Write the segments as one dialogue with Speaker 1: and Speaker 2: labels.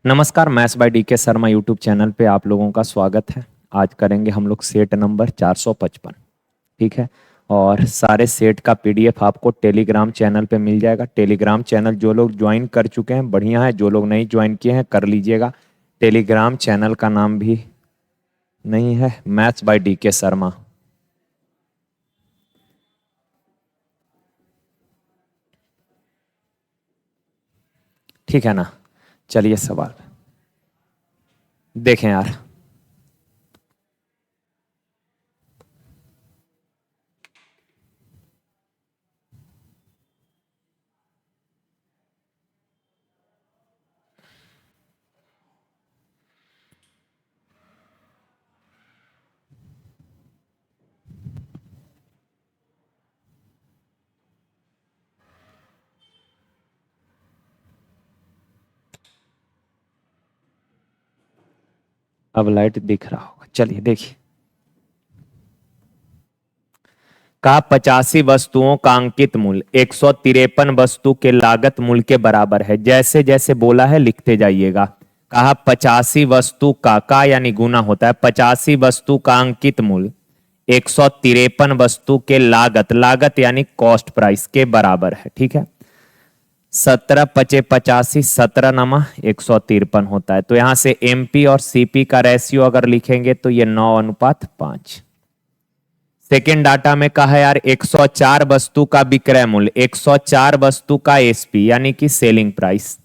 Speaker 1: नमस्कार, maths by DK Sharma YouTube channel पे आप लोगों का स्वागत है। आज करेंगे हम लोग सेट नंबर 455। ठीक है, और सारे सेट का पीडीएफ आपको टेलीग्राम चैनल पे मिल जाएगा। टेलीग्राम चैनल जो लोग ज्वाइन कर चुके हैं बढ़िया है, जो लोग नहीं ज्वाइन किए हैं कर लीजिएगा। टेलीग्राम चैनल का नाम भी नहीं है, मैथ्स बाय डीके शर्मा। ठीक है ना, चलिए सवाल देखें यार। अब लाइट दिख रहा होगा, चलिए देखिए। का 85 वस्तुओं का अंकित मूल्य 153 वस्तु के लागत मूल्य के बराबर है। जैसे जैसे बोला है लिखते जाइएगा। कहा 85 वस्तु का यानी गुना होता है। 85 वस्तु का अंकित मूल्य 153 वस्तु के लागत यानी कॉस्ट प्राइस के बराबर है। ठीक है, 17 पचे 85, 17 नमा 153 होता है। तो यहां से एमपी और सीपी का रेशियो अगर लिखेंगे तो ये 9:5। सेकेंड डाटा में कहा यार 104 वस्तु का विक्रय मूल्य, 104 वस्तु का एसपी यानी कि सेलिंग प्राइस,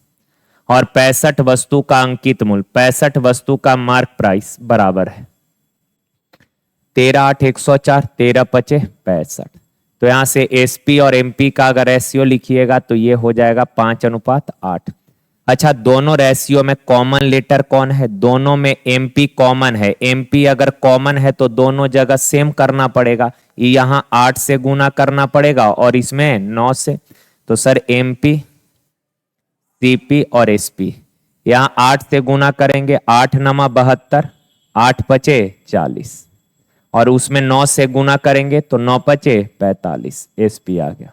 Speaker 1: और 65 वस्तु का अंकित मूल्य, 65 वस्तु का मार्क प्राइस बराबर है 13 8 104, 13 पचे 65। तो यहां से एसपी और एमपी का अगर रेशियो लिखिएगा तो ये हो जाएगा 5:8। अच्छा, दोनों रेशियो में कॉमन लेटर कौन है? दोनों में एमपी कॉमन है। एमपी अगर कॉमन है तो दोनों जगह सेम करना पड़ेगा। यहां 8 से गुना करना पड़ेगा और इसमें 9 से। तो सर एमपी, सीपी और एसपी यहां 8 से गुना करेंगे, 8 नमा 72, 8 पचे 40, और उसमें 9 से गुना करेंगे तो 9 पचे 45, एसपी आ गया।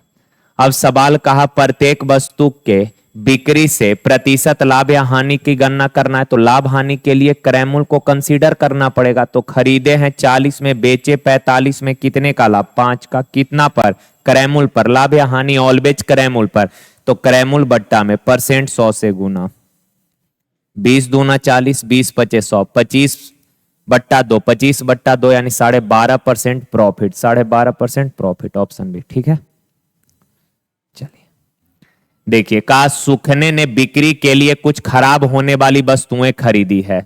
Speaker 1: अब सवाल कहा प्रत्येक वस्तु के बिक्री से प्रतिशत लाभ या हानि की गणना करना है। तो लाभ हानि के लिए क्रय मूल्य को कंसीडर करना पड़ेगा। तो खरीदे हैं 40 में, बेचे 45 में, कितने का लाभ? 5 का। कितना पर? क्रय मूल्य पर। लाभ या हानि ऑलवेज क्रय मूल्य पर। तो क्रय मूल्य बट्टा में परसेंट 100 से गुना, 20 दूना 40, 20 पचे 100, 25/2, 25/2 यानी 12.5% प्रॉफिट, 12.5% प्रॉफिट। ऑप्शन बी ठीक है। चलिए देखिए, का सुखने ने बिक्री के लिए कुछ खराब होने वाली वस्तुएं खरीदी है।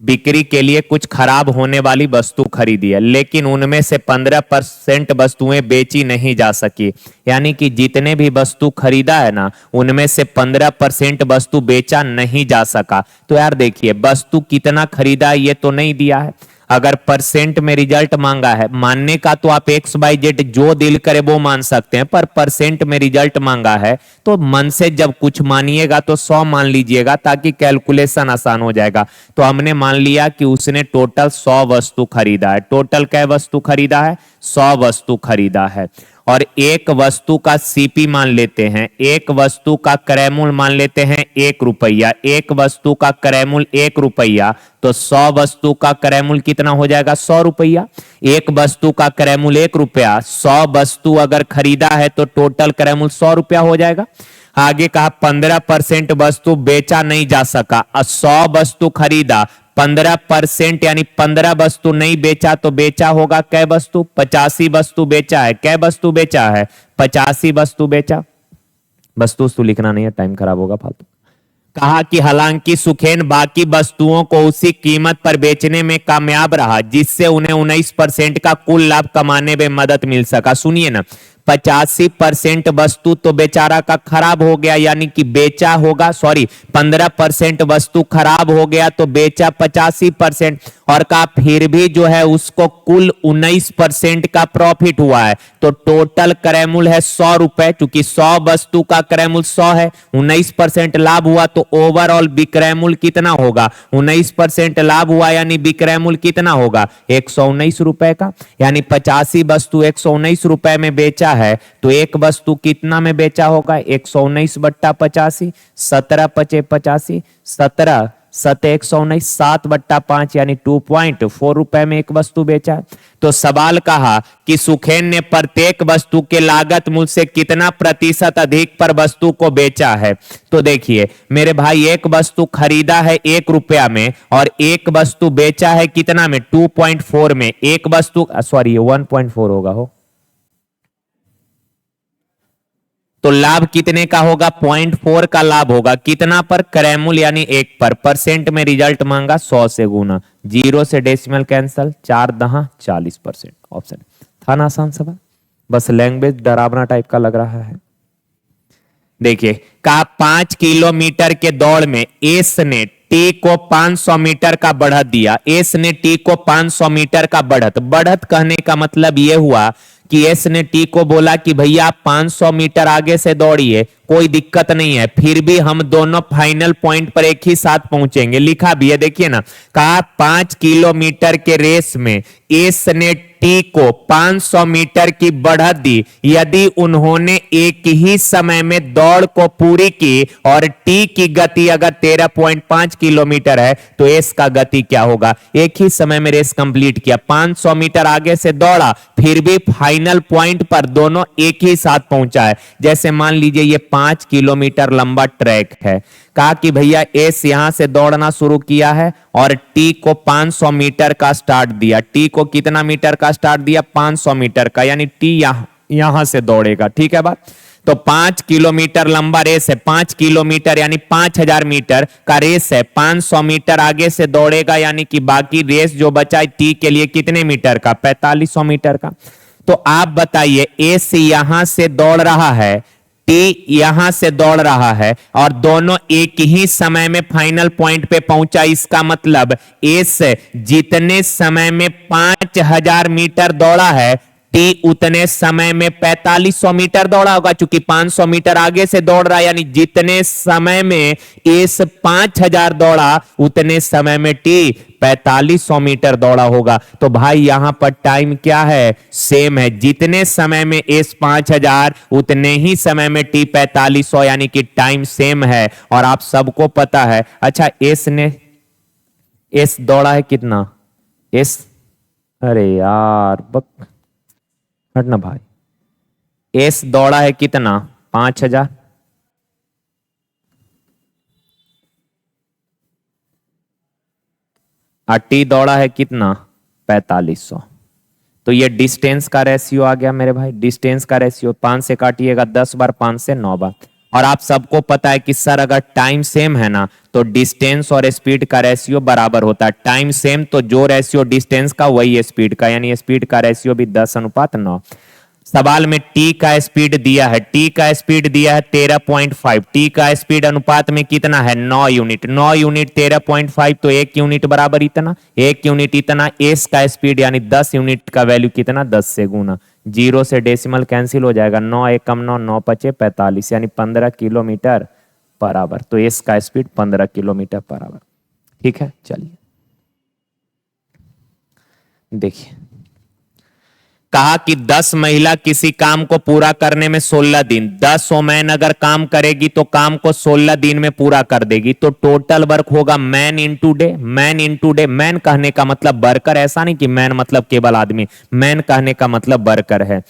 Speaker 1: बिक्री के लिए कुछ खराब होने वाली वस्तु खरीदी है, लेकिन उनमें से 15% वस्तुएं बेची नहीं जा सकी। यानी कि जितने भी वस्तु खरीदा है ना, उनमें से 15% वस्तु बेचा नहीं जा सका। तो यार देखिए, वस्तु कितना खरीदा है ये तो नहीं दिया है। अगर परसेंट में रिजल्ट मांगा है, मानने का तो आप एक्स बाई जेड जो दिल करे वो मान सकते हैं, पर परसेंट में रिजल्ट मांगा है तो मन से जब कुछ मानिएगा तो 100 मान लीजिएगा, ताकि कैलकुलेशन आसान हो जाएगा। तो हमने मान लिया कि उसने टोटल 100 वस्तु खरीदा है। टोटल क्या वस्तु खरीदा है? 100 वस्तु खरीदा है। और एक वस्तु का सीपी मान लेते हैं, एक वस्तु का क्रय मूल्य मान लेते हैं 1 रुपया। एक वस्तु का क्रय मूल्य 1 रुपया, तो 100 वस्तु का क्रय मूल्य कितना हो जाएगा? 100 रुपया। एक वस्तु का क्रय मूल्य 1 रुपया, 100 वस्तु अगर खरीदा है तो टोटल क्रय मूल्य 100 रुपया हो जाएगा। आगे कहा 15% वस्तु बेचा नहीं जा सका। 100 वस्तु खरीदा, 15% यानी 15 वस्तु नहीं बेचा, तो बेचा होगा कै वस्तु? 85 वस्तु बेचा है। कै वस्तु बेचा है? 85 वस्तु बेचा। वस्तु लिखना नहीं है, टाइम खराब होगा फालतू। कहा कि हालांकि सुखेन बाकी वस्तुओं को उसी कीमत पर बेचने में कामयाब रहा, जिससे उन्हें 19% का कुल लाभ कमाने में मदद मिल सका। सुनिए ना, 85% वस्तु तो बेचारा का खराब हो गया, यानी कि बेचा होगा, सॉरी 15% वस्तु खराब हो गया तो बेचा 85%, और का फिर भी जो है उसको कुल 19% का प्रॉफिट हुआ है। तो टोटल क्रय मूल्य है 100 रुपए। चूंकि 100 वस्तु का क्रय मूल्य 100 है, 19% लाभ हुआ, तो ओवरऑल विक्रय मूल्य कितना होगा? 19% लाभ हुआ यानी विक्रय मूल्य कितना होगा? 119 रुपए का। यानी 85 वस्तु 119 रुपए में बेचा है तो एक वस्तु कितना में बेचा होगा? 119/85, 17 पचे 85, 17 सते 119, 7/5 यानी 2.4 रुपए में एक वस्तु बेचा। तो सवाल कहा कि सुखेन ने प्रत्येक वस्तु के लागत मूल्य से कितना प्रतिशत अधिक पर वस्तु को बेचा है। तो देखिए मेरे भाई, एक वस्तु खरीदा है 1 रुपया में और एक वस्तु बेचा है कितना में? 2.4 में। एक वस्तु सॉरी 1.4 होगा हो, तो लाभ कितने का होगा? 0.4 का लाभ होगा। कितना पर? क्रय मूल्य यानी 1 पर। परसेंट में रिजल्ट मांगा 100 से गुना, 0 से डेसिमल कैंसल, 4 दहा 40%। ऑप्शन था ना आसान सवाल, बस लैंग्वेज डरावना टाइप का लग रहा है। देखिए कहा 5 किलोमीटर के दौड़ में एस ने टी को 500 मीटर का बढ़त दिया। एस ने टी को 500 मीटर का बढ़त कहने का मतलब यह हुआ कि एस ने टी को बोला कि भैया आप 500 मीटर आगे से दौड़िए, कोई दिक्कत नहीं है, फिर भी हम दोनों फाइनल पॉइंट पर एक ही साथ पहुंचेंगे। लिखा भी है, देखिए ना, कहा 5 किलोमीटर के रेस में एस ने टी को 500 मीटर की बढ़त दी। यदि उन्होंने एक ही समय में दौड़ को पूरी की और टी की गति अगर 13.5 किलोमीटर है तो एस का गति क्या होगा? एक ही समय में रेस कंप्लीट किया, 500 मीटर आगे से दौड़ा, फिर भी फाइनल पॉइंट पर दोनों एक ही साथ पहुंचा है। जैसे मान लीजिए ये 5 किलोमीटर लंबा ट्रैक है। कहा कि भैया एस यहां से दौड़ना शुरू किया है और टी को 500 मीटर का स्टार्ट दिया। टी को कितना मीटर का स्टार्ट दिया? 500 मीटर का, यानी टी यहां से दौड़ेगा। ठीक है बात? तो 5 किलोमीटर लंबा रेस है, 5 किलोमीटर यानी 5000 मीटर का रेस है। 500 मीटर आगे से दौड़ेगा, यानी कि बाकी रेस जो बचा है टी के लिए कितने मीटर का? 4500 मीटर का। तो आप बताइए, एस यहां से दौड़ रहा है, टी यहां से दौड़ रहा है और दोनों एक ही समय में फाइनल पॉइंट पे पहुंचा। इसका मतलब एस जितने समय में 5000 मीटर दौड़ा है, टी उतने समय में 4500 मीटर दौड़ा होगा। चूंकि 500 मीटर आगे से दौड़ रहा है, यानी जितने समय में एस 5000 दौड़ा उतने समय में टी 4500 मीटर दौड़ा होगा। तो भाई यहां पर टाइम क्या है? सेम है। जितने समय में एस 5000 उतने ही समय में टी 4500, यानी कि टाइम सेम है। और आप सबको पता है। अच्छा, एस दौड़ा है कितना? एस, अरे यार हटना भाई, एस दौड़ा है कितना? 5000। और टी दौड़ा है कितना? 4500। तो ये डिस्टेंस का रेशियो आ गया मेरे भाई। डिस्टेंस का रेशियो 5 से काटिएगा 10 बार, 5 से 9 बार। और आप सबको पता है कि सर अगर टाइम सेम है ना तो डिस्टेंस और स्पीड का रेशियो बराबर होता है। टाइम सेम तो जो रेशियो डिस्टेंस का वही स्पीड का, यानी स्पीड का रेशियो भी 10:9। सवाल में टी का स्पीड दिया है, टी का स्पीड दिया है 13.5। टी का स्पीड अनुपात में कितना है? 9 यूनिट। 9 यूनिट 13.5, तो 1 यूनिट बराबर इतना, 1 यूनिट इतना। एस का स्पीड यानी 10 यूनिट का वैल्यू कितना? 10 से गुना, 0 से डेसिमल कैंसिल हो जाएगा, 9 एकम 9, 9 पचे 45, यानी 15 किलोमीटर पर आवर। तो एस का स्पीड 15 किलोमीटर पर आवर। ठीक है, चलिए देखिए, कहा कि 10 महिला किसी काम को पूरा करने में 16 दिन, 10 वोमेन अगर काम करेगी तो काम को 16 दिन में पूरा कर देगी। तो टोटल वर्क होगा man into day. Man into day, man कहने का मतलब वर्कर, ऐसा नहीं कि मैन मतलब केवल आदमी, मैन कहने का मतलब वर्कर है।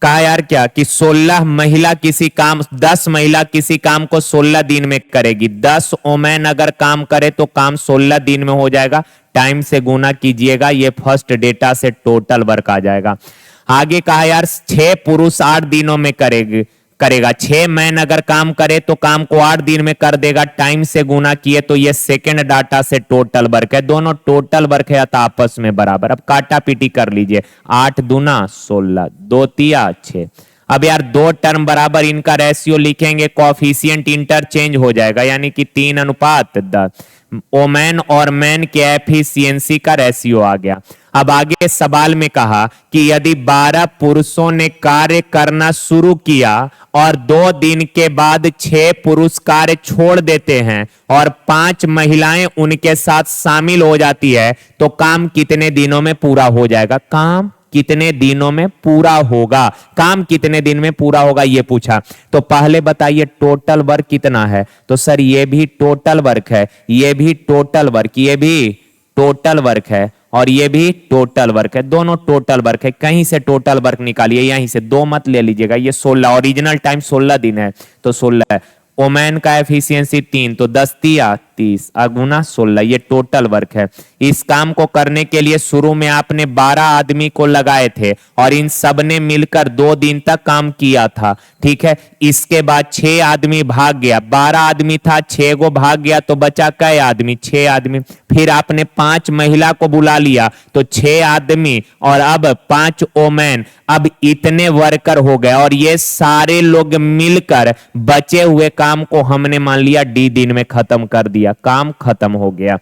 Speaker 1: कहा यार क्या कि 10 महिला किसी काम को 16 दिन में करेगी। 10 वोमेन अगर काम करे तो काम 16 दिन में हो जाएगा। टाइम से गुना कीजिएगा, ये फर्स्ट डेटा से टोटल वर्क आ जाएगा। आगे कहा यार 6 पुरुष 8 दिनों में करेगा। 6 मैन अगर काम करे तो काम को 8 दिन में कर देगा। टाइम से गुना किए तो ये सेकंड डाटा से टोटल वर्क है। दोनों टोटल वर्क है तो आपस में बराबर। अब काटा पीटी कर लीजिए, 8 दूना 16, 2 तिया 6। अब यार 2 टर्म बराबर, इनका रेशियो लिखेंगे, कोएफिशिएंट इंटरचेंज हो जाएगा, यानी कि 3:10। ओमैन और मैन के एफिशिएंसी का रेशियो आ गया। अब आगे सवाल में कहा कि यदि 12 पुरुषों ने कार्य करना शुरू किया और 2 दिन के बाद 6 पुरुष कार्य छोड़ देते हैं और 5 महिलाएं उनके साथ शामिल हो जाती है, तो काम कितने दिनों में पूरा हो जाएगा? काम कितने दिनों में पूरा होगा, काम कितने दिन में पूरा होगा ये पूछा। तो पहले बताइए टोटल वर्क कितना है, तो सर ये भी टोटल वर्क है, ये भी टोटल वर्क, ये भी टोटल वर्क है और ये भी टोटल वर्क है, दोनों टोटल वर्क है। कहीं से टोटल वर्क निकालिए, यहीं से, दो मत ले लीजिएगा। ये 16, ओरिजिनल टाइम 16 दिन है तो 16 है। ओमैन का एफिशिएंसी 3, तो 10 तिया 30 गुना 16, ये टोटल वर्क है। इस काम को करने के लिए शुरू में आपने 12 आदमी को लगाए थे और इन सब ने मिलकर 2 दिन तक काम किया था, ठीक है। इसके बाद 6 आदमी भाग गया, 12 आदमी था, 6 को भाग गया तो बचा कई आदमी, 6 आदमी। फिर आपने 5 महिला को बुला लिया तो 6 आदमी और अब 5 ओमैन, अब इतने वर्कर हो गए और ये सारे लोग मिलकर बचे हुए काम को हमने मान लिया डी दिन में खत्म कर दिया, काम खत्म हो गया।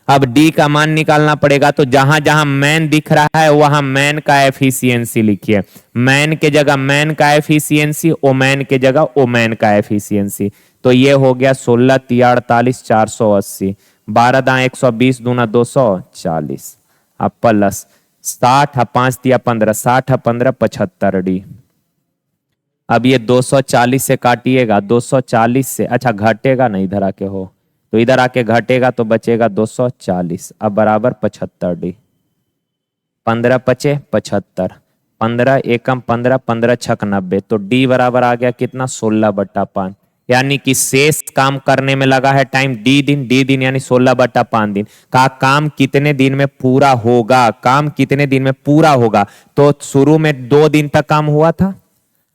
Speaker 1: अब डी का मान निकालना पड़ेगा, तो जहां जहां मैन दिख रहा है वहां मैन का एफिशिएंसी लिखिए, मैन के जगह मैन का एफिशिएंसी, ओमैन के जगह ओमैन का एफिशिएंसी। तो ये हो गया 16 तिया 48 480, 12 दा 120 दूना 240, अब प्लस 60 5 तिया 15, 60 15 75 डी। अब ये 240 से काटिएगा, 240 से, अच्छा घटेगा नहीं, इधर आके हो तो इधर आके घटेगा तो बचेगा 240, अब बराबर 75 डी। 15 पचे 75, 15 एकम 15, 15 छक 90, तो डी बराबर आ गया कितना 16/5, यानी कि शेष काम करने में लगा है टाइम डी दिन, डी दिन यानी 16/5 दिन का काम कितने दिन में पूरा होगा, काम कितने दिन में पूरा होगा। तो शुरू में 2 दिन तक काम हुआ था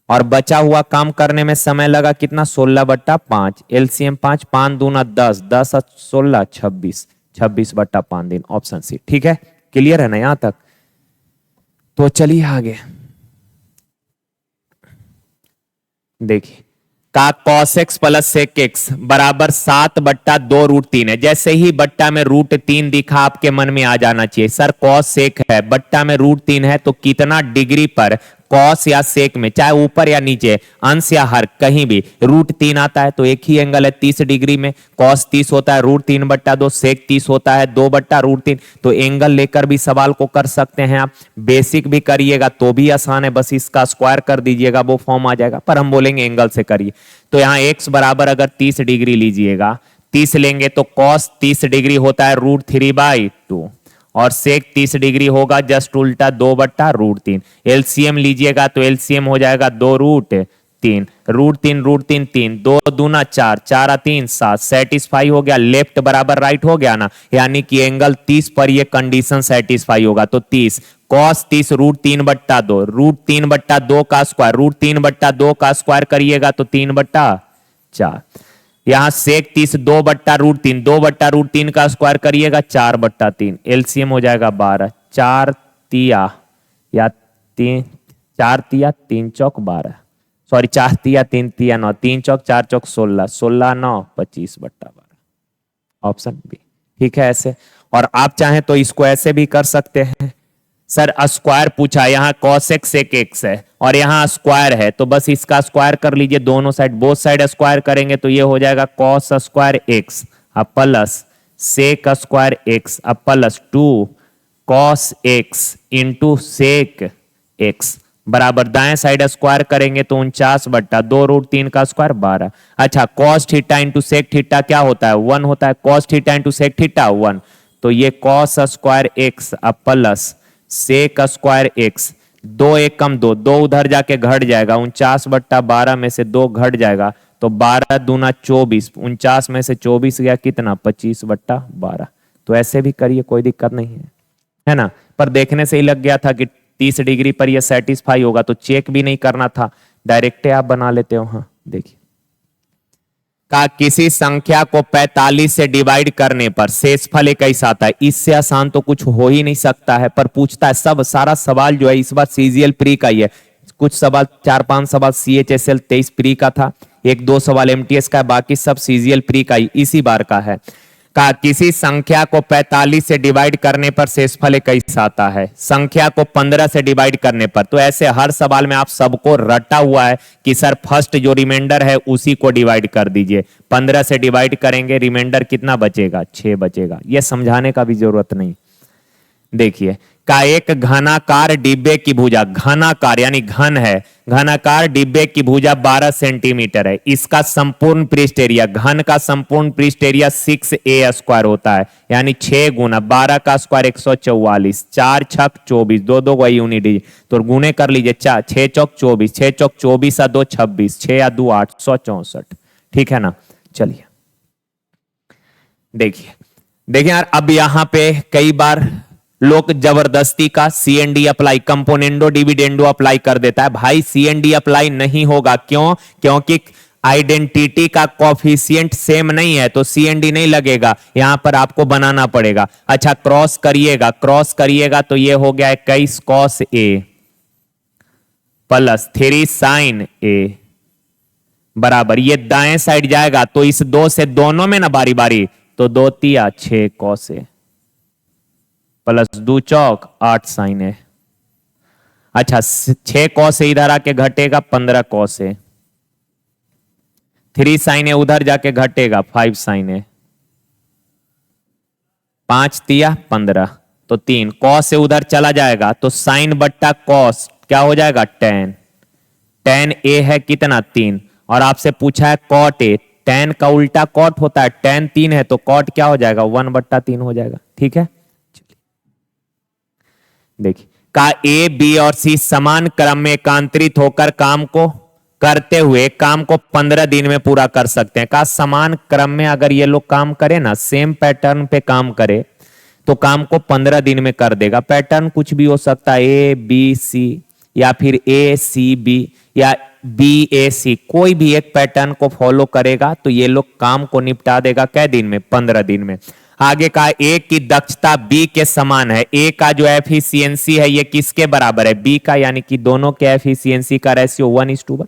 Speaker 1: और बचा हुआ काम करने में समय लगा कितना 16/5, एलसीएम 5, 5 दूना 10, 10 16 26, 26/5 दिन, ऑप्शन सी, ठीक है। क्लियर है ना यहां तक? तो चलिए आगे देखिए, का cos x plus sec x बराबर 7/2√3 है। जैसे ही बट्टा में √3 दिखा आपके मन में आ जाना चाहिए सर cos sec है, बट्टा में √3 है तो कितना डिग्री पर कॉस या सेक में, चाहे ऊपर या नीचे, अंश या हर, कहीं भी √3 आता है तो एक ही एंगल है 30 डिग्री में। कॉस 30 होता है √3/2, सेक 30 होता है 2/√3। तो एंगल लेकर भी सवाल को कर सकते हैं आप, बेसिक भी करिएगा तो भी आसान है, बस इसका स्क्वायर कर दीजिएगा वो फॉर्म आ जाएगा, पर हम बोलेंगे एंगल से करिए। तो यहाँ x बराबर अगर 30 डिग्री लीजिएगा, 30 लेंगे तो कॉस 30 डिग्री होता है √3/2 और सेक 30 डिग्री होगा जस्ट उल्टा 2/√3। एलसीएम लीजिएगा तो एलसीएम हो जाएगा 2√3, √3 3, 2 दूना 4, 4 3 7, सेटिस्फाई हो गया। लेफ्ट बराबर राइट हो गया ना, यानी कि एंगल 30 पर ये कंडीशन सेटिस्फाई होगा। तो 30 कॉस 30 √3/2, √3/2 का स्क्वायर, √3/2 का स्क्वायर करिएगा तो 3/4। यहां सेक 30 2/√3, 2/√3 का स्क्वायर करिएगा 4/3, एलसीएम हो जाएगा 12, 4 तिया या 3, 4 तिया 3 चौक 12, सॉरी 4 तिया 3 तिया 9, 3 चौक 4 चौक 16, 16 9 25/12, ऑप्शन बी, ठीक है। ऐसे, और आप चाहें तो इसको ऐसे भी कर सकते हैं सर, स्क्वायर पूछा, यहाँ cos x sec x है और यहाँ स्क्वायर है तो बस इसका स्क्वायर कर लीजिए, दोनों साइड, बोथ साइड स्क्वायर करेंगे तो ये हो जाएगा cos स्क्वायर x अब प्लस sec स्क्वायर x अब plus 2 cos x into sec x बराबर, दाएं साइड स्क्वायर करेंगे तो 49/2√3 का स्क्वायर 12। अच्छा, cos theta into sec theta क्या होता है 1 होता है, cos theta into sec theta 1, तो ये cos स्क्वायर x अब प्लस सेक स्क्वायर x, 2 1 कम 2, 2 उधर जाके घट जाएगा, 49/12 में से 2 घट जाएगा तो 12 दूना 24, 49 में से 24 गया कितना 25/12। तो ऐसे भी करिए, कोई दिक्कत नहीं है ना। पर देखने से ही लग गया था कि 30 डिग्री पर यह सेटिस्फाई होगा, तो चेक भी नहीं करना था, डायरेक्ट आप बना लेते हो। हाँ देखिए, का किसी संख्या को 45 से डिवाइड करने पर शेषफल 21 आता है। इससे आसान तो कुछ हो ही नहीं सकता है, पर पूछता है सब, सारा सवाल जो है इस बार सीजीएल प्री का ही है। कुछ सवाल 4-5 सवाल सीएचएसएल 23 प्री का था, 1-2 सवाल एमटीएस का है, बाकी सब सीजीएल प्री का ही इसी बार का है। का किसी संख्या को 45 से डिवाइड करने पर शेषफल 21 आता है, संख्या को 15 से डिवाइड करने पर। तो ऐसे हर सवाल में आप सबको रटा हुआ है कि सर फर्स्ट जो रिमाइंडर है उसी को डिवाइड कर दीजिए, 15 से डिवाइड करेंगे रिमाइंडर कितना बचेगा 6 बचेगा, यह समझाने का भी जरूरत नहीं। देखिए का एक घनाकार डिब्बे की भुजा, घनाकार यानी घन है, घनाकार डिब्बे की भुजा 12 सेंटीमीटर है। इसका संपूर्ण पृष्ठ एरिया, घन का संपूर्ण पृष्ठ एरिया 6a स्क्वायर होता है, यानी 6 गुना 12 का स्क्वायर 144, 4 छक 24, दो दो वही यूनिट है तो गुने कर लीजिए, 6 चौक 24, 6 चौक 24 या 2 26, 6 या 2 8, 164। ठीक है ना। चलिए देखिए देखिए यार, अब यहां पे कई बार लोग जबरदस्ती का C&D apply, componendo dividendo apply कर देता है। भाई सीएनडी अप्लाई नहीं होगा, क्यों? क्योंकि आइडेंटिटी का कॉफिशिएंट सेम नहीं है तो सीएनडी नहीं लगेगा, यहां पर आपको बनाना पड़ेगा। अच्छा क्रॉस करिएगा, क्रॉस करिएगा तो ये हो गया 21 कॉस ए प्लस 3 साइन ए बराबर, ये दाएं साइड जाएगा तो इस 2 से दोनों में ना बारी बारी, तो 2 तिया 6 cos A plus 2 Chowk 8 sign ए। अच्छा 6 कॉस ए इधर आके घटेगा 15 कॉस ए, 3 साइन ए उधर जाके घटेगा 5 साइन ए, 5 तिया 15 तो 3 कॉस ए उधर चला जाएगा तो साइन बट्टा कॉस क्या हो जाएगा, टेन। टेन ए है कितना, 3, और आपसे पूछा है कॉट ए, टेन का उल्टा कॉट होता है, टेन 3 है तो कॉट क्या हो जाएगा, 1/3 हो जाएगा। ठीक है देखिए का ए बी और सी समान क्रम में एकांतरित होकर काम को करते हुए काम को 15 दिन में पूरा कर सकते हैं। का समान क्रम में अगर ये लोग काम करे ना, सेम पैटर्न पे काम करे तो काम को 15 दिन में कर देगा। पैटर्न कुछ भी हो सकता है, ए बी सी या फिर ए सी बी या बी ए सी, कोई भी एक पैटर्न को फॉलो करेगा तो ये लोग काम को निपटा देगा कै दिन में, 15 दिन में। आगे का ए की दक्षता बी के समान है, ए का जो एफिशिएंसी है ये किसके बराबर है, बी का, यानी कि दोनों के एफिशिएंसी का रेशियो 1:1।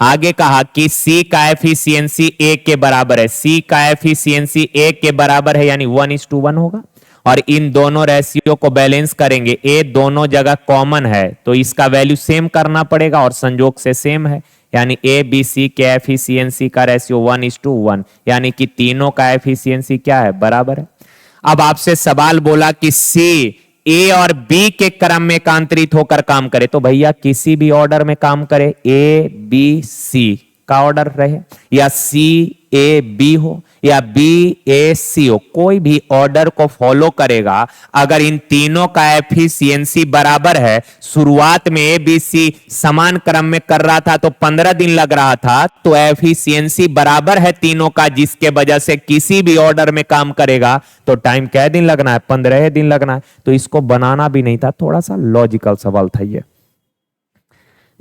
Speaker 1: आगे कहा कि सी का एफिशिएंसी ए के बराबर है, सी का एफिशिएंसी ए के बराबर है यानी 1:1 होगा, और इन दोनों रेशियो को बैलेंस करेंगे। ए दोनों जगह कॉमन है तो इसका वैल्यू सेम करना पड़ेगा और संयोग से सेम है, यानी ए बी सी के एफिशिएंसी का रेशियो 1:1, यानी कि तीनों का एफिशिएंसी क्या है, बराबर है। अब आपसे सवाल बोला कि सी ए और बी के क्रम में एकांतरित होकर काम करे, तो भैया किसी भी ऑर्डर में काम करे, ए बी सी का ऑर्डर रहे, या सी ए बी हो या बी ए सी हो, कोई भी ऑर्डर को फॉलो करेगा। अगर इन तीनों का एफिशिएंसी बराबर है, शुरुआत में ए बी सी समान क्रम में कर रहा था तो 15 दिन लग रहा था, तो एफिशिएंसी बराबर है तीनों का, जिसके वजह से किसी भी ऑर्डर में काम करेगा तो टाइम क्या दिन लगना है, 15 दिन लगना है। तो इसको बनाना भी नहीं था, थोड़ा सा लॉजिकल सवाल था ये।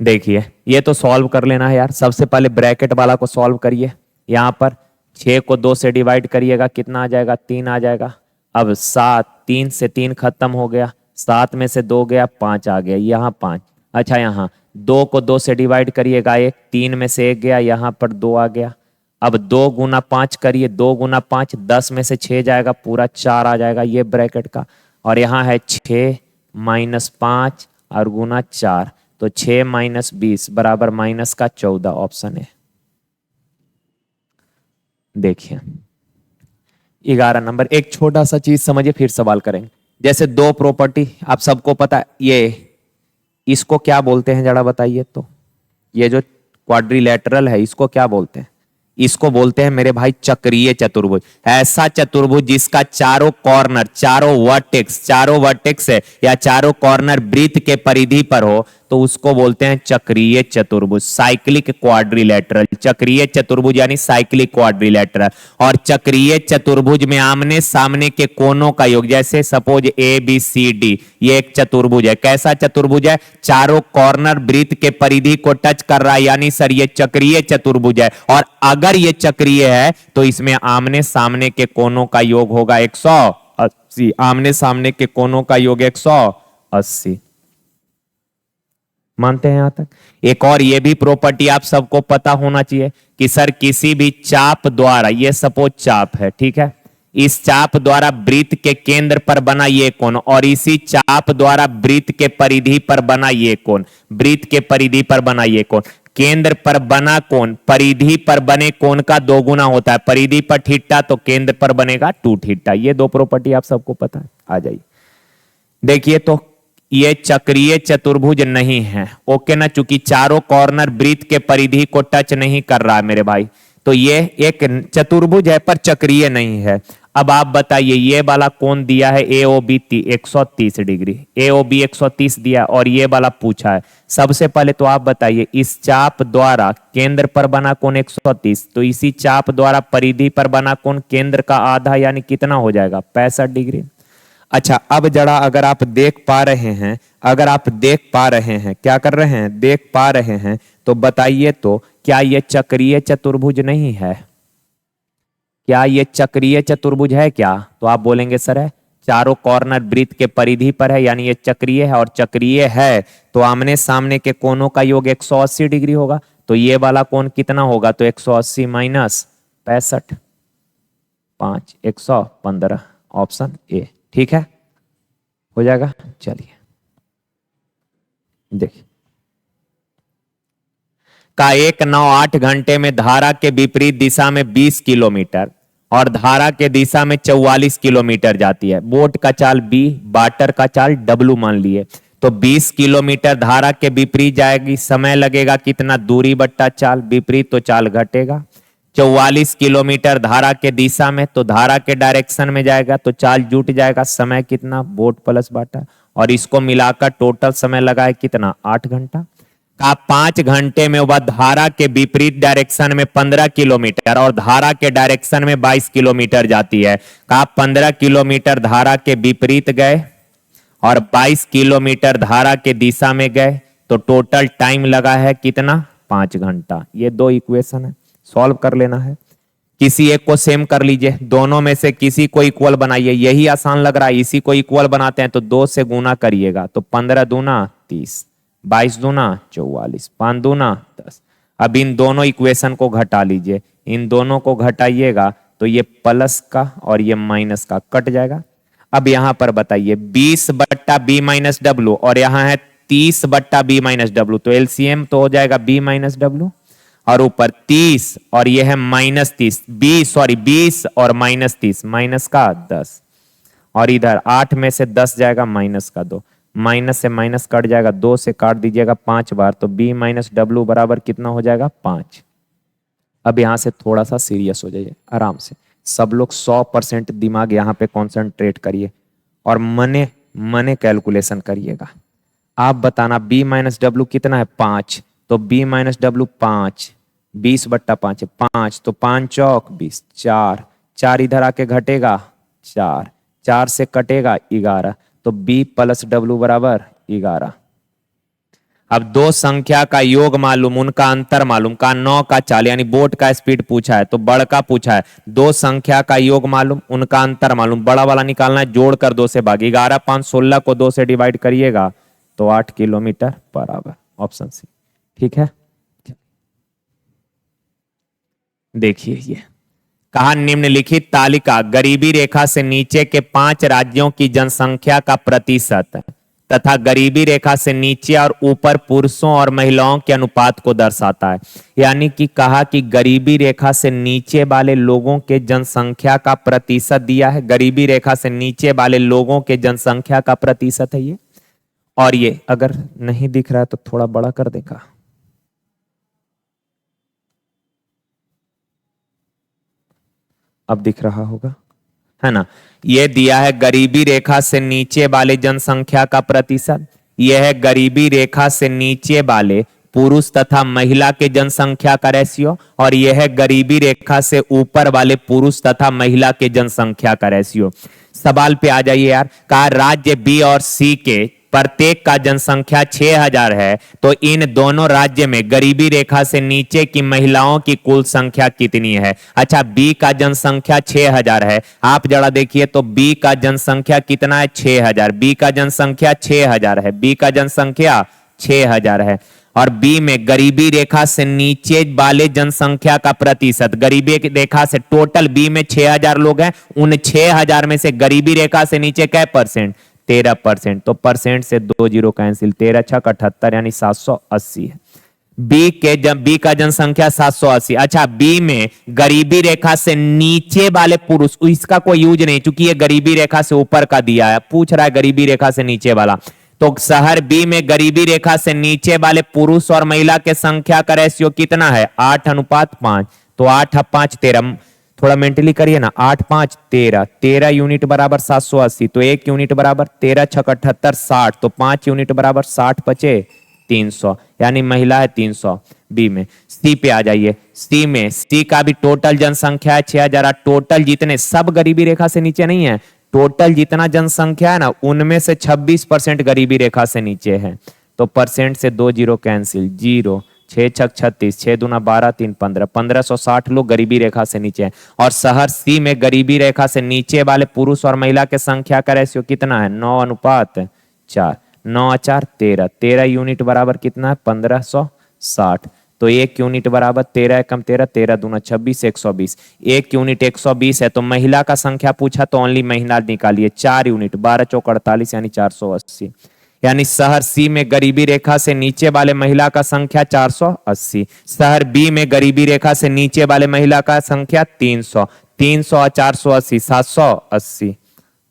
Speaker 1: देखिए ये तो सॉल्व कर लेना है यार, सबसे पहले ब्रैकेट वाला को सॉल्व करिए। यहां पर 6 को 2 से डिवाइड करिएगा, कितना आ जाएगा, 3 आ जाएगा। अब 7, 3 से 3 खत्म हो गया, 7 में से 2 गया, 5 आ गया, यहाँ 5। अच्छा यहाँ 2 को 2 से डिवाइड करिएगा, 1, 3 में से 1 गया, यहाँ पर 2 आ गया। अब 2 गुना 5 करिए, 2 गुना 5 10 में से 6 जाएगा, पूरा 4 आ जाएगा, ये ब्रैकेट का। और यहाँ है 6 माइनस 5 और गुना 4, तो 6 माइनस 20 बराबर माइनस का 14, ऑप्शन है। देखिए 11 नंबर, एक छोटा सा चीज समझिए फिर सवाल करेंगे। जैसे दो प्रॉपर्टी आप सबको पता है, ये इसको क्या बोलते हैं जरा बताइए तो, ये जो क्वाड्रिलेटरल है इसको क्या बोलते हैं? इसको बोलते हैं मेरे भाई चक्रीय चतुर्भुज। ऐसा चतुर्भुज जिसका चारों कॉर्नर, चारों वर्टेक्स है या चारों कॉर्नर वृत्त के परिधि पर हो तो उसको बोलते हैं चक्रीय चतुर्भुज, साइक्लिक क्वाड्रिलेटरल। चक्रीय चतुर्भुज यानी साइक्लिक क्वाड्रिलेटरल। और चक्रीय चतुर्भुज में आमने सामने के कोनों का योग, जैसे suppose A B C D, ये एक चतुर्भुज है। कैसा चतुर्भुज है? चारों कॉर्नर वृत्त के परिधि को टच कर रहा है, यानी सर ये चक्रीय चतुर्भुज है। और अगर ये चक्रीय है तो इसमें आमने सामने के कोनों का योग होगा 180। आमने सामने के कोनों का योग 180। मानते हैं यहां तक? एक और ये भी प्रॉपर्टी आप सबको पता होना चाहिए कि सर किसी भी चाप द्वारा, ये सपोज चाप है, ठीक है, इस चाप द्वारा वृत्त के केंद्र पर बना ये कोण और इसी चाप द्वारा वृत्त के परिधि पर बना ये कोण, वृत्त के परिधि पर बना ये कोण, केंद्र पर बना कोण परिधि पर बने कोण का 2 गुना होता है। परिधि पर थीटा तो केंद्र पर बनेगा 2 थीटा। ये दो प्रॉपर्टी आप सबको पता है। आ जाइए देखिए तो ये चक्रीय चतुर्भुज नहीं है, ओके ना, चूंकि चारों कॉर्नर वृत्त के परिधि को टच नहीं कर रहा है मेरे भाई, तो ये एक चतुर्भुज है पर चक्रीय नहीं है। अब आप बताइए ये वाला कोण दिया है ए ओ बी 130 डिग्री, ए ओ बी 130 दिया और ये वाला पूछा है। सबसे पहले तो आप बताइए इस चाप द्वारा केंद्र पर बना कोण 130, तो इसी चाप द्वारा परिधि पर बना कोण केंद्र का आधा यानी कितना हो जाएगा 65 डिग्री। अच्छा अब जरा अगर आप देख पा रहे हैं, अगर आप देख पा रहे हैं, क्या कर रहे हैं, देख पा रहे हैं, तो बताइए तो क्या ये चक्रीय चतुर्भुज नहीं है? क्या ये चक्रीय चतुर्भुज है क्या? तो आप बोलेंगे सर है, चारों कॉर्नर वृत्त के परिधि पर है यानी ये चक्रीय है, और चक्रीय है तो आमने सामने के कोणों का योग 180 डिग्री होगा, तो ये वाला कोण कितना होगा, तो 180 माइनस 65, 5 115, ऑप्शन ए ठीक है, हो जाएगा। चलिए देखिए, का 198 घंटे में धारा के विपरीत दिशा में 20 किलोमीटर और धारा के दिशा में 44 किलोमीटर जाती है। बोट का चाल बी, वाटर का चाल डब्लू मान लिए, तो 20 किलोमीटर धारा के विपरीत जाएगी, समय लगेगा कितना, दूरी बट्टा चाल, विपरीत तो चाल घटेगा। 44 किलोमीटर धारा के दिशा में, तो धारा के डायरेक्शन में जाएगा तो चाल जुट जाएगा, समय कितना, बोट प्लस वाटर, और इसको मिलाकर टोटल समय लगा है कितना 8 घंटा। का 5 घंटे में वह धारा के विपरीत डायरेक्शन में 15 किलोमीटर और धारा के डायरेक्शन में 22 किलोमीटर जाती है। का 15 किलोमीटर धारा के विपरीत गए और 22 किलोमीटर धारा के दिशा में गए, तो टोटल टाइम लगा है कितना 5 घंटा। ये दो इक्वेशन है, सॉल्व कर लेना है। किसी एक को सेम कर लीजिए, दोनों में से किसी को इक्वल बनाइए, यही आसान लग रहा है, इसी को इक्वल बनाते हैं तो 2 से गुना करिएगा, तो 15 दूना 30, 22 दूना 44, 5 दूना 10। अब इन दोनों इक्वेशन को घटा लीजिए, इन दोनों को घटाइएगा तो ये प्लस का और ये माइनस का कट जाएगा। अब यहां पर बताइए 20 बट्टा बी माइनस डब्ल्यू और यहां है 30 बट्टा बी माइनस डब्ल्यू, तो एलसीएम तो हो जाएगा बी माइनस डब्ल्यू, और ऊपर 30 और ये है माइनस 30, 20 और माइनस 30, माइनस का 10, और इधर 8 में से 10 जाएगा माइनस का 2, माइनस से माइनस कट जाएगा, 2 से काट दीजिएगा 5 बार, तो बी माइनस डब्ल्यू बराबर कितना हो जाएगा 5। अब यहां से थोड़ा सा सीरियस हो जाइए, आराम से सब लोग 100% दिमाग यहां पे कॉन्सेंट्रेट करिए और मने मने कैलकुलेशन करिएगा। आप बताना बी माइनस डब्ल्यू कितना है 5, तो बी माइनस डब्ल्यू 5, 20 बट्टा 5 है 5, तो 5 चौक 20, 4 4 इधर आके घटेगा 4, 4 से कटेगा 11, तो बी प्लस डब्ल्यू बराबर 11। अब दो संख्या का योग मालूम, उनका अंतर मालूम, का 9 का चाल यानी बोट का स्पीड पूछा है, तो बड़ का पूछा है, दो संख्या का योग मालूम, उनका अंतर मालूम, बड़ा वाला निकालना है, जोड़कर 2 से भाग, 11 5 16 को 2 से डिवाइड करिएगा तो 8 किलोमीटर बराबर, ऑप्शन सी ठीक है। देखिए ये कहा निम्नलिखित तालिका गरीबी रेखा से नीचे के 5 राज्यों की जनसंख्या का प्रतिशत तथा गरीबी रेखा से नीचे और ऊपर पुरुषों और महिलाओं के अनुपात को दर्शाता है। यानी कि कहा कि गरीबी रेखा से नीचे वाले लोगों के जनसंख्या का प्रतिशत दिया है, गरीबी रेखा से नीचे वाले लोगों के जनसंख्या का प्रतिशत है ये, और ये अगर नहीं दिख रहा है तो थोड़ा बड़ा कर देगा, अब दिख रहा होगा है ना। यह दिया है गरीबी रेखा से नीचे वाले जनसंख्या का प्रतिशत, यह है गरीबी रेखा से नीचे वाले पुरुष तथा महिला के जनसंख्या का रेशियो, और यह है गरीबी रेखा से ऊपर वाले पुरुष तथा महिला के जनसंख्या का रेशियो। सवाल पे आ जाइए यार, कहा राज्य बी और सी के प्रत्येक का जनसंख्या 6000 है, तो इन दोनों राज्य में गरीबी रेखा से नीचे की महिलाओं की कुल संख्या कितनी है। अच्छा बी का जनसंख्या 6000 है, आप जरा देखिए तो बी का जनसंख्या कितना है 6000, बी का जनसंख्या 6000 है, बी का जनसंख्या 6000 है, और बी में गरीबी रेखा से नीचे वाले जनसंख्या का प्रतिशत, गरीबी रेखा से टोटल बी में 6000 लोग हैं, उन 6000 में से गरीबी रेखा से नीचे क्या परसेंट 13%, तो परसेंट से 2 जीरो कैंसिल, 13 छक 78 यानी 780 है। बी के जब बी का जनसंख्या 780। अच्छा, बी में गरीबी रेखा से नीचे वाले पुरुष, इसका कोई यूज नहीं क्योंकि ये गरीबी रेखा से ऊपर का दिया है, पूछ रहा है गरीबी रेखा से नीचे वाला। तो शहर बी में गरीबी रेखा से नीचे वाले पुरुष और महिला के संख्या का रेशियो कितना है? 8:5। तो 8×5=13। थोड़ा मेंटली करिए ना, 8×5=13, 13 यूनिट बराबर 780, तो 1 यूनिट बराबर 13×6=78, 60, तो 5 यूनिट बराबर 60 बचे 300, यानी महिला है 300 बी में। सी पे आ जाइए। सी में, सी का भी टोटल जनसंख्या है 6000। टोटल जितने, सब गरीबी रेखा से नीचे नहीं है, टोटल जितना जनसंख्या है ना उनमें से 26% गरीबी रेखा से नीचे है। तो परसेंट से 2 जीरो कैंसिल, 0, 6×6=36, 6×2=12, 3×15, 1560 लोग गरीबी रेखा से नीचे हैं। और शहर सी में गरीबी रेखा से नीचे वाले पुरुष और महिला के संख्या का रेशियो कितना है? 9:4। 9×4=13, 13 यूनिट बराबर कितना है? 1560। तो 1 यूनिट बराबर 13×13, 13×2=26, 120। 1 यूनिट 120 है, तो महिला का संख्या पूछा तो ओनली महिला निकालिए। 4 यूनिट 12×4=48, यानी 480। यानी शहर सी में गरीबी रेखा से नीचे वाले महिला का संख्या 480। शहर बी में गरीबी रेखा से नीचे वाले महिला का संख्या 300। 300 और 480, 780।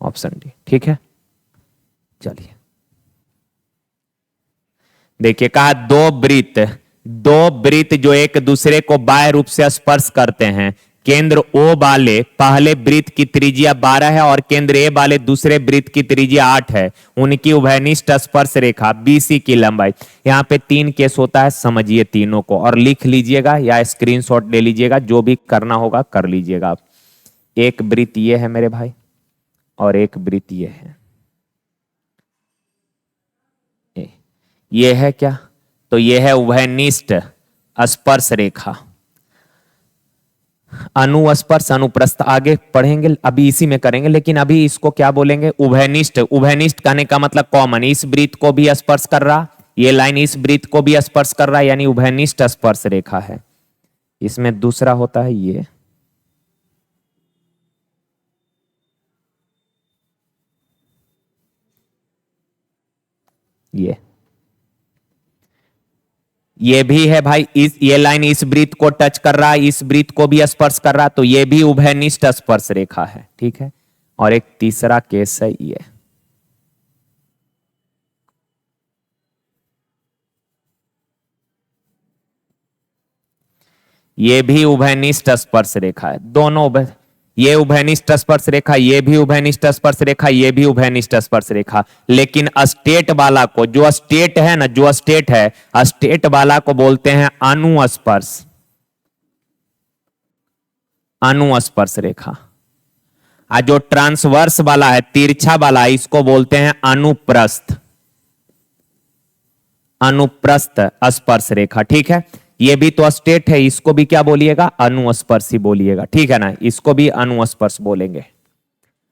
Speaker 1: ऑप्शन डी ठीक है। चलिए देखिए, कहा दो वृत्त जो एक दूसरे को बाह्य रूप से स्पर्श करते हैं। केंद्र ओ वाले पहले वृत्त की त्रिज्या 12 है और केंद्र ए वाले दूसरे वृत्त की त्रिज्या 8 है। उनकी उभयनिष्ठ स्पर्श रेखा बीसी की लंबाई। यहाँ पे 3 केस होता है, समझिए तीनों को और लिख लीजिएगा या स्क्रीनशॉट ले लीजिएगा, जो भी करना होगा कर लीजिएगा आप। एक वृत्त ये है मेरे भाई और एक वृत्त ये है। ये है क्या? तो ये है उभयनिष्ठ स्पर्श रेखा। अनुस्पर्श अनुप्रस्थ आगे पढ़ेंगे, अभी इसी में करेंगे, लेकिन अभी इसको क्या बोलेंगे? उभयनिष्ठ। उभयनिष्ठ कहने का मतलब कॉमन, इस वृत्त को भी स्पर्श कर रहा, ये लाइन इस वृत्त को भी स्पर्श कर रहा, यानी उभयनिष्ठ स्पर्श रेखा है। इसमें दूसरा होता है ये भी है भाई, ये लाइन इस वृत्त को टच कर रहा है, इस वृत्त को भी स्पर्श कर रहा, तो ये भी उभयनिष्ठ स्पर्श रेखा है। ठीक है। और एक तीसरा केस है ये भी उभयनिष्ठ स्पर्श रेखा है। दोनों ये उभयनिष्ठ स्पर्श रेखा, ये भी उभयनिष्ठ स्पर्श रेखा, ये भी उभयनिष्ठ स्पर्श रेखा। लेकिन स्टेट वाला को, जो स्टेट है ना, जो स्टेट है, स्टेट वाला को बोलते हैं अनुस्पर्श। अनुस्पर्श रेखा। जो ट्रांसवर्स वाला है, तिरछा वाला, इसको बोलते हैं अनुप्रस्थ। अनुप्रस्थ स्पर्श रेखा। ठीक है। ये भी तो स्टेट है, इसको भी क्या बोलिएगा? अनुस्पर्शी बोलिएगा। ठीक है ना, इसको भी अनुस्पर्श बोलेंगे।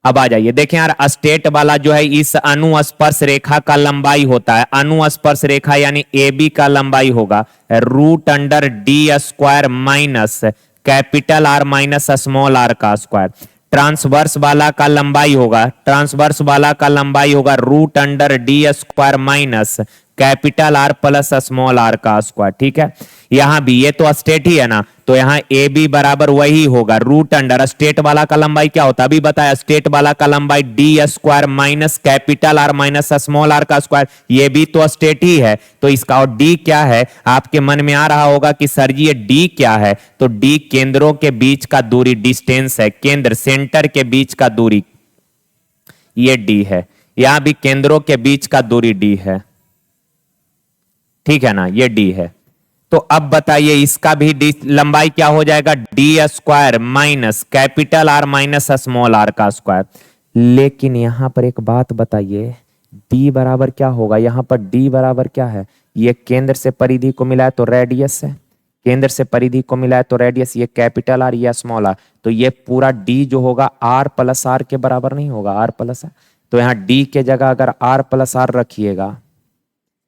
Speaker 1: अब आ जाइए, देखें यार, स्टेट वाला जो है इस अनुस्पर्श रेखा का लंबाई होता है, अनुस्पर्श रेखा यानी ए बी का लंबाई होगा √D² minus capital R minus small r का स्क्वायर। ट्रांसवर्स वाला का लंबाई होगा, ट्रांसवर्स वाला का लंबाई होगा √D² minus capital R plus small r का स्क्वायर। ठीक है। यहां भी ये तो स्टेट ही है ना, तो यहां ए बी बराबर वही होगा √ स्टेट वाला का लंबाई क्या होता है अभी बताया, स्टेट वाला का लंबाई D² minus capital R minus small r का स्क्वायर। ये भी तो स्टेट ही है, तो इसका और D क्या है? आपके मन में आ रहा होगा कि सर जी ये D क्या है? तो D केंद्रों के बीच का दूरी, डिस्टेंस है, केंद्र सेंटर के बीच का दूरी, ये D है। यहां भी केंद्रों के बीच का दूरी D है। ठीक है ना, ये D है। तो अब बताइए इसका भी लंबाई क्या हो जाएगा? D² minus capital R minus small r का स्क्वायर। लेकिन यहां पर एक बात बताइए, D बराबर क्या होगा? यहां पर D बराबर क्या है? ये केंद्र से परिधि को मिलाए तो रेडियस है, केंद्र से परिधि को मिलाए तो रेडियस, ये कैपिटल R या स्मॉल r, तो ये पूरा D जो होगा R प्लस R के बराबर नहीं होगा, R प्लस R। तो यहाँ D के जगह अगर R प्लस R रखिएगा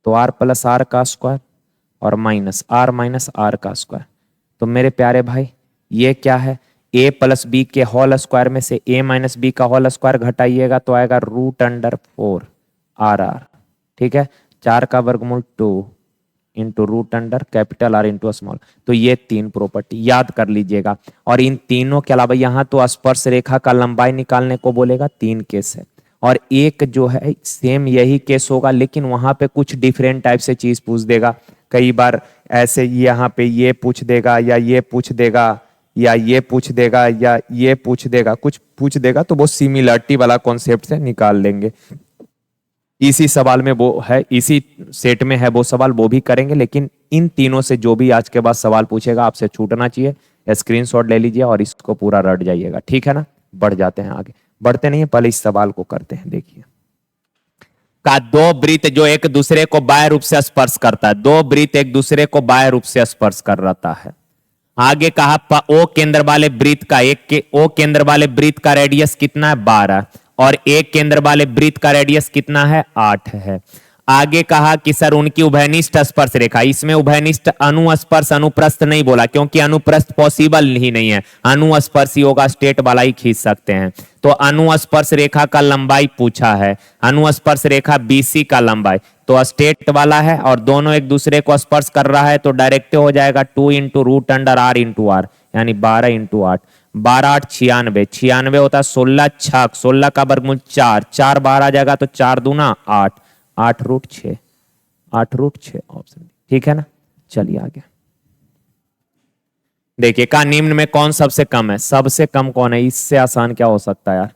Speaker 1: तो R प्लस R का स्क्वायर और माइनस R माइनस R का स्क्वायर। तो मेरे प्यारे भाई ये क्या है? a प्लस बी के होल स्क्वायर में से a माइनस बी का होल स्क्वायर घटाइएगा तो आएगा √4 RR। ठीक है। 4 का वर्गमूल 2 into root under capital R into small. तो ये 3 प्रॉपर्टी याद कर लीजिएगा। और इन तीनों के अलावा यहाँ तो स्पर्श रेखा का लंबाई निकालने को बोलेगा, 3 केस है। और एक जो है सेम यही केस होगा, लेकिन वहां पे कुछ डिफरेंट टाइप से चीज पूछ देगा। कई बार ऐसे यहाँ पे ये पूछ देगा, या ये पूछ देगा, या ये पूछ देगा, या ये पूछ देगा, कुछ पूछ देगा, तो वो सिमिलरिटी वाला कॉन्सेप्ट से निकाल लेंगे। इसी सवाल में वो है, इसी सेट में है वो सवाल, वो भी करेंगे। लेकिन इन तीनों से जो भी आज के बाद सवाल पूछेगा आपसे छूटना चाहिए, स्क्रीनशॉट ले लीजिए और इसको पूरा रट जाइएगा, ठीक है ना। बढ़ जाते हैं आगे, बढ़ते नहीं है, पहले इस सवाल को करते हैं। देखिए, का 2 वृत्त जो एक दूसरे को बाह्य रूप से स्पर्श करता है, 2 वृत्त एक दूसरे को बाह्य रूप से स्पर्श कर रहा है। आगे कहा ओ केंद्र वाले वृत्त का ओ केंद्र वाले वृत्त का रेडियस कितना है, 12, और एक केंद्र वाले वृत्त का रेडियस कितना है, 8 है। आगे कहा कि सर उनकी उभयनिष्ठ स्पर्श रेखा, इसमें उभयनिष्ठ अनुस्पर्श अनुप्रस्थ नहीं बोला, क्योंकि अनुप्रस्थ पॉसिबल ही नहीं है, अनुस्पर्श ही होगा, स्टेट वाला ही खींच सकते हैं। तो अनुस्पर्श रेखा का लंबाई पूछा है, अनुस्पर्श रेखा BC का लंबाई तो स्टेट वाला है, और दोनों एक दूसरे को स्पर्श कर रहा है, तो डायरेक्ट हो जाएगा 2 into root under R into R, यानी 12 इंटू 8, 12 8 96, 96 होता है 16 छक, 16 का वर्गमूल 4, 4 बाहर आ जाएगा तो 4 दूना 8, 8 रूट 6, 8 रूट 6 ऑप्शन, ठीक है ना। चलिए आगे देखिए, का निम्न में कौन सबसे कम है, सबसे कम कौन है, इससे आसान क्या हो सकता है यार।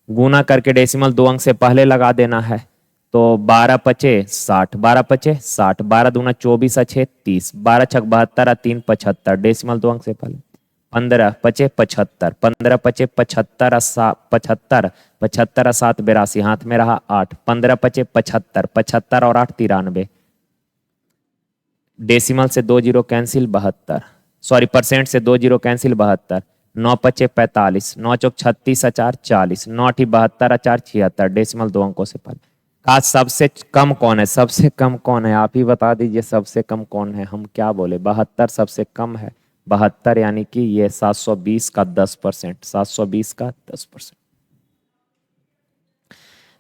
Speaker 1: गुना करके डेसिमल 2 अंक से पहले लगा देना है, तो 12 पचे 60, 12 पचे 60, 12 दूना 24 6 30, 12 छक 72, 3 75, डेसिमल 2 अंक से पहले, 15 पचे 75, 15 पचे 75, 75, 75 7 82, हाथ में रहा 8, 15 पचे 75, 75 और 8 93, डेसिमल से 2 जीरो कैंसिल 72, सॉरी परसेंट से 2 जीरो कैंसिल 72, 9 पचे 45, 9 चौक 36 4 40, 9 8 72 4 76, डेसिमल 2 अंकों से पहले। का सबसे कम कौन है, सबसे कम कौन है, आप ही बता दीजिए सबसे कम कौन है। हम क्या बोले, 72 सबसे कम है, 72 यानी कि ये 720 का 10%, 720 का 10%।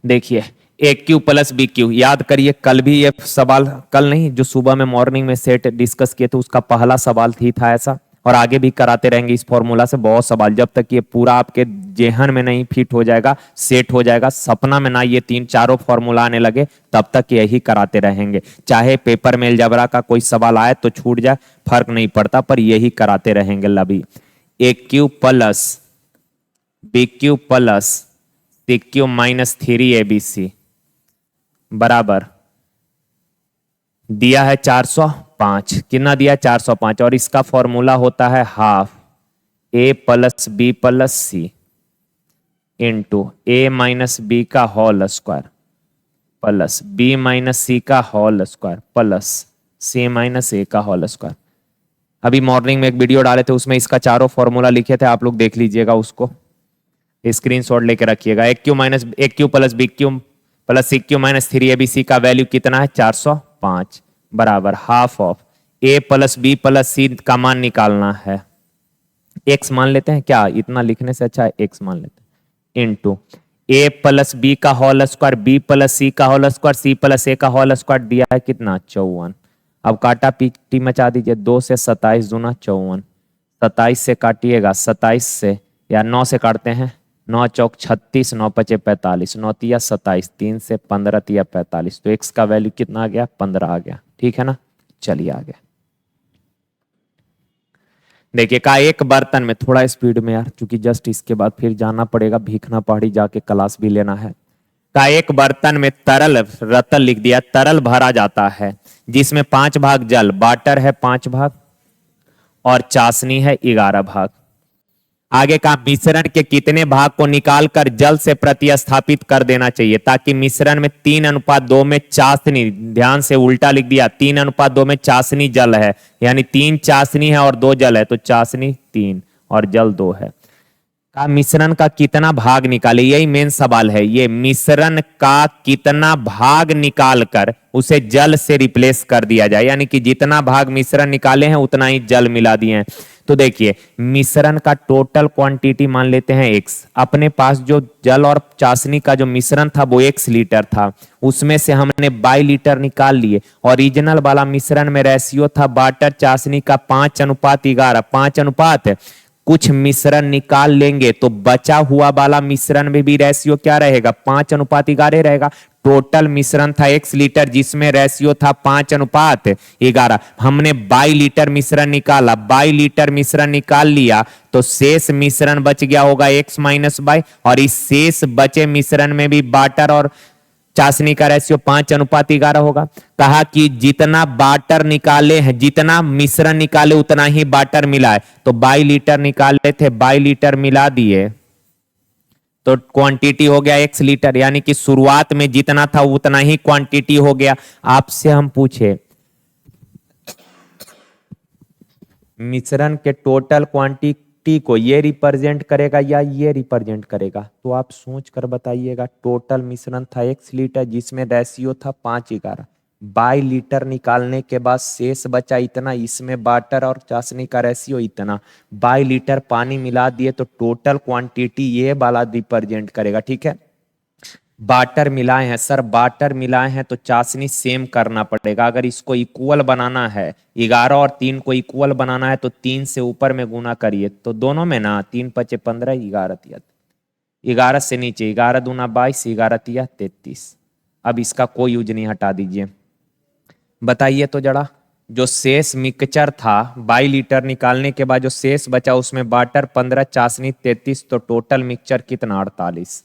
Speaker 1: देखिए ए क्यू प्लस बी क्यू, याद करिए कल भी ये सवाल, कल नहीं जो सुबह में मॉर्निंग में सेट डिस्कस किए थे उसका पहला सवाल ही था ऐसा, और आगे भी कराते रहेंगे इस फॉर्मूला से बहुत सवाल, जब तक ये पूरा आपके जेहन में नहीं फिट हो जाएगा, सेट हो जाएगा, सपना में ना ये 3 4 फॉर्मूला आने लगे, तब तक यही कराते रहेंगे। चाहे पेपर में अलजेब्रा का कोई सवाल आए तो छूट जाए, फर्क नहीं पड़ता, पर यही कराते रहेंगे। लभी A cube plus B cube plus C cube minus 3ABC बराबर दिया है 405, कितना दिया है 405, और इसका फॉर्मूला होता है half A plus B plus C into A minus B का whole square plus B minus C का whole square plus C minus A का होल स्क्वायर। अभी मॉर्निंग में एक वीडियो डाले थे उसमें इसका चारों फॉर्मूला लिखे थे, आप लोग देख लीजिएगा, उसको स्क्रीनशॉट लेके रखिएगा। A cube plus B cube plus C cube minus 3ABC का वैल्यू कितना है 405 बराबर half of A plus B plus C का मान निकालना है, एक्स मान लेते हैं क्या, इतना लिखने से अच्छा है एक्स मान लेते हैं, इनटू ए प्लस बी का whole square B plus C का होल स्क्वायर सी प्लस ए का होल स्क्वायर दिया है कितना 54। अब काटा पीटी मचा दीजिए, 2 से 27 दूना 54, 27 से काटिएगा 27 से, या 9 से काटते हैं, 9 चौक 36, 9 पचे 45, 9 तिया 27, 3 से 15 तिया 45, तो x का वैल्यू कितना आ गया 15 आ गया, ठीक है ना। चलिए आगे देखिए, का एक बर्तन में, थोड़ा स्पीड में यार क्योंकि जस्ट इसके बाद फिर जाना पड़ेगा भीखना पहाड़ी जाके क्लास भी लेना है। का एक बर्तन में तरल रतल लिख दिया, तरल भरा जाता है जिसमें 5 भाग जल, वाटर है 5 भाग और चाशनी है 11 भाग। आगे का मिश्रण के कितने भाग को निकालकर जल से प्रतिस्थापित कर देना चाहिए, ताकि मिश्रण में 3:2 में चाशनी, ध्यान से उल्टा लिख दिया, 3:2 में चाशनी जल है, यानी 3 चाशनी है और 2 जल है, तो चाशनी 3 और जल 2 है। का मिश्रण का कितना भाग निकाले, यही मेन सवाल है, ये मिश्रण का कितना भाग निकालकर उसे जल से रिप्लेस कर दिया जाए, यानी कि जितना भाग मिश्रण निकाले हैं उतना ही जल मिला दिए हैं। तो देखिए मिश्रण का टोटल क्वांटिटी मान लेते हैं x, अपने पास जो जल और चाशनी का जो मिश्रण था वो x लीटर था, उसमें से हमने 22 लीटर निकाल लिए। ओरिजिनल वाला मिश्रण में रेशियो था वाटर चाशनी का 5:11, 5 कुछ मिश्रण निकाल लेंगे तो बचा हुआ वाला मिश्रण में भी रेशियो क्या रहेगा, 5:11 रहेगा। टोटल मिश्रण था 1 लीटर जिसमें रेशियो था 5:11, हमने 22 लीटर मिश्रण निकाला, 22 लीटर मिश्रण निकाल लिया तो शेष मिश्रण बच गया होगा x माइनस बाई, और इस शेष बचे मिश्रण में भी वाटर और चाशनी का रेशियो 5:11 होगा। कहा कि जितना वाटर निकाले हैं, जितना मिश्रण निकाले उतना ही वाटर मिला है, तो 22 लीटर निकाले थे, 22 लीटर मिला दिए तो क्वांटिटी हो गया x लीटर, यानी कि शुरुआत में जितना था उतना ही क्वांटिटी हो गया। आपसे हम पूछे मिश्रण के टोटल क्वांटिटी को ये रिप्रेजेंट करेगा या ये रिप्रेजेंट करेगा, तो आप सोच कर बताइएगा। टोटल मिश्रण था 1 लीटर जिसमें रेशियो था 5:11, 22 लीटर निकालने के बाद शेष बचा इतना, इसमें वाटर और चाशनी का रेशियो इतना, 22 लीटर पानी मिला दिए तो टोटल क्वांटिटी ये वाला रिप्रेजेंट करेगा। ठीक है, बाटर मिलाए हैं सर, बाटर मिलाए हैं तो चाशनी सेम करना पड़ेगा। अगर इसको इक्वल बनाना है, 11 और 3 को इक्वल बनाना है तो 3 से ऊपर में गुना करिए, तो दोनों में ना 3×5=15, 11 से नीचे 11 दूना 22, 11×3=33। अब इसका कोई यूज नहीं, हटा दीजिए। बताइए तो जरा, जो शेष मिक्सचर था 22 लीटर निकालने के बाद जो शेष बचा उसमें वाटर 15, चाशनी 33, तो टोटल मिक्सचर कितना, 48।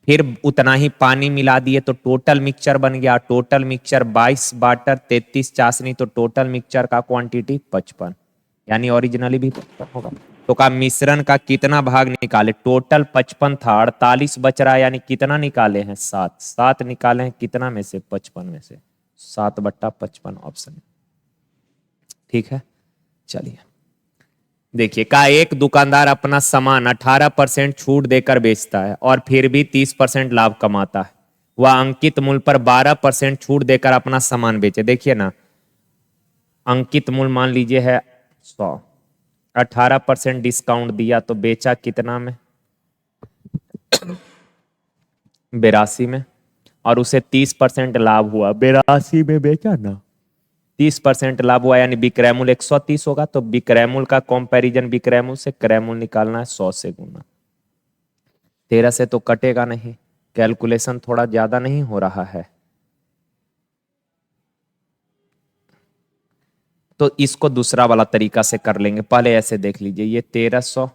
Speaker 1: फिर उतना ही पानी मिला दिए तो टोटल मिक्सचर बन गया, टोटल मिक्सचर 22 वाटर 33 चाशनी, तो टोटल मिक्सचर का क्वांटिटी 55, यानी ओरिजिनली भी 55 होगा। तो का मिश्रण का कितना भाग निकाले, टोटल 55 था, 48 बच रहा है, यानी कितना निकाले हैं, 7, 7 निकाले हैं कितना में से, 55 में से, 7/55 ऑप्शन। ठीक है, चलिए देखिए, का एक दुकानदार अपना सामान 18% छूट देकर बेचता है और फिर भी 30% लाभ कमाता है। वह अंकित मूल्य पर 12% छूट देकर अपना सामान बेचे। देखिए ना, अंकित मूल्य मान लीजिए है 100, 18% डिस्काउंट दिया तो बेचा कितना में, 82 में, और उसे 30% लाभ हुआ, 82 में बेचा ना, 30% लाभ हुआ, यानी विक्रय मूल्य 130 होगा। तो विक्रय मूल्य का कंपैरिजन विक्रय मूल्य से, क्रय मूल्य निकालना है 100 से गुना, 13 से तो कटेगा नहीं, कैलकुलेशन थोड़ा ज्यादा नहीं हो रहा है। तो इसको दूसरा वाला तरीका से कर लेंगे, पहले ऐसे देख लीजिए, ये 1300,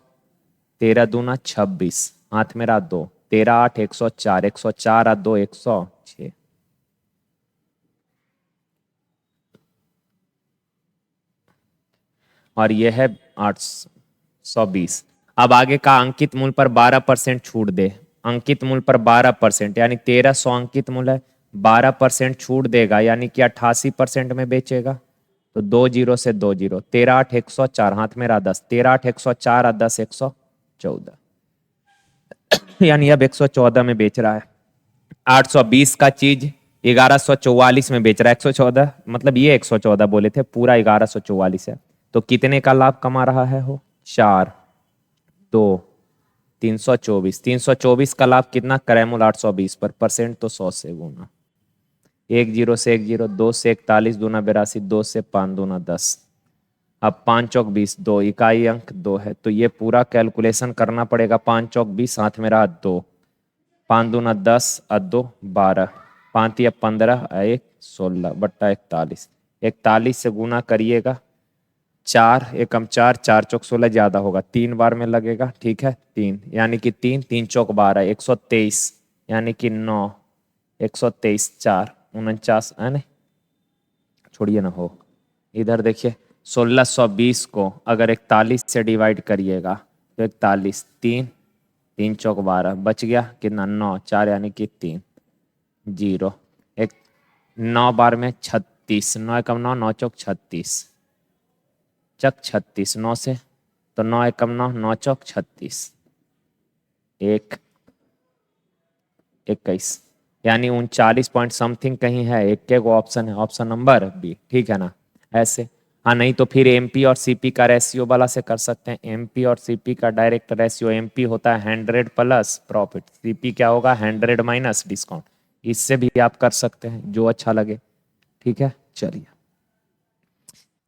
Speaker 1: 13 दूना 26, हाथ मेरा 2, 13 8 104, 104 और 2 106, और ये है 820। अब आगे का अंकित मूल्य पर 12% छूट दे, अंकित मूल्य पर 12%, यानी 1300 अंकित मूल्य है, 12% छूट देगा यानी कि 88% में बेचेगा। तो 2 जीरो से 2 जीरो, 13 8 104, हाथ मेरा 10, 13 8 104 और 10 114, यानी अब 114 में बेच रहा है। 820 का चीज 1144 में बेच रहा है, 114 मतलब ये 114 बोले थे, पूरा 1144 है। तो कितने का लाभ कमा रहा है हो, 4 2 324, 324 का लाभ कितना, क्रय मूल्य 820 पर, परसेंट तो 100 से गुना, 1 जीरो से 1 जीरो, 2 से 41 दूना 82, 2 से 5 दूना 10, अब 5 चौक 20, 2 इकाई अंक 2 है, तो ये पूरा कैलकुलेशन करना पड़ेगा। 5 चौक 20, हाथ में रहा 2, 5 दूना 10 और 2 12, 5 या 15, 1 16/41, 41 से गुना करिएगा, 4 एकम 4, 4 चौक 16 ज्यादा होगा, 3 बार में लगेगा। ठीक है, 3 यानी कि 3, 3 चौक 12, 123, यानी कि 9, 123 4 49 है नहीं, छोड़िए ना, हो इधर देखिए, 1620 को अगर 41 से डिवाइड करिएगा तो 41, 3 3 चौक 12, बच गया कितना, 9, 4 यानी कि 3 जीरो, एक 9 बार में 36, 9 एकम 9, 9 चौक 36, चक 36, 9 से तो 9 एकम 9, 9 चौक 36, 1 21, यानी 39 पॉइंट समथिंग कहीं है, एक के ऑप्शन है, ऑप्शन नंबर बी। ठीक है ना, ऐसे हाँ, नहीं तो फिर एमपी और सीपी का रेशियो वाला से कर सकते हैं। एमपी और सीपी का डायरेक्ट रेशियो, एमपी होता है 100 प्लस प्रॉफिट, सीपी क्या होगा 100 माइनस डिस्काउंट। इससे भी आप कर सकते हैं, जो अच्छा लगे। ठीक है, चलिए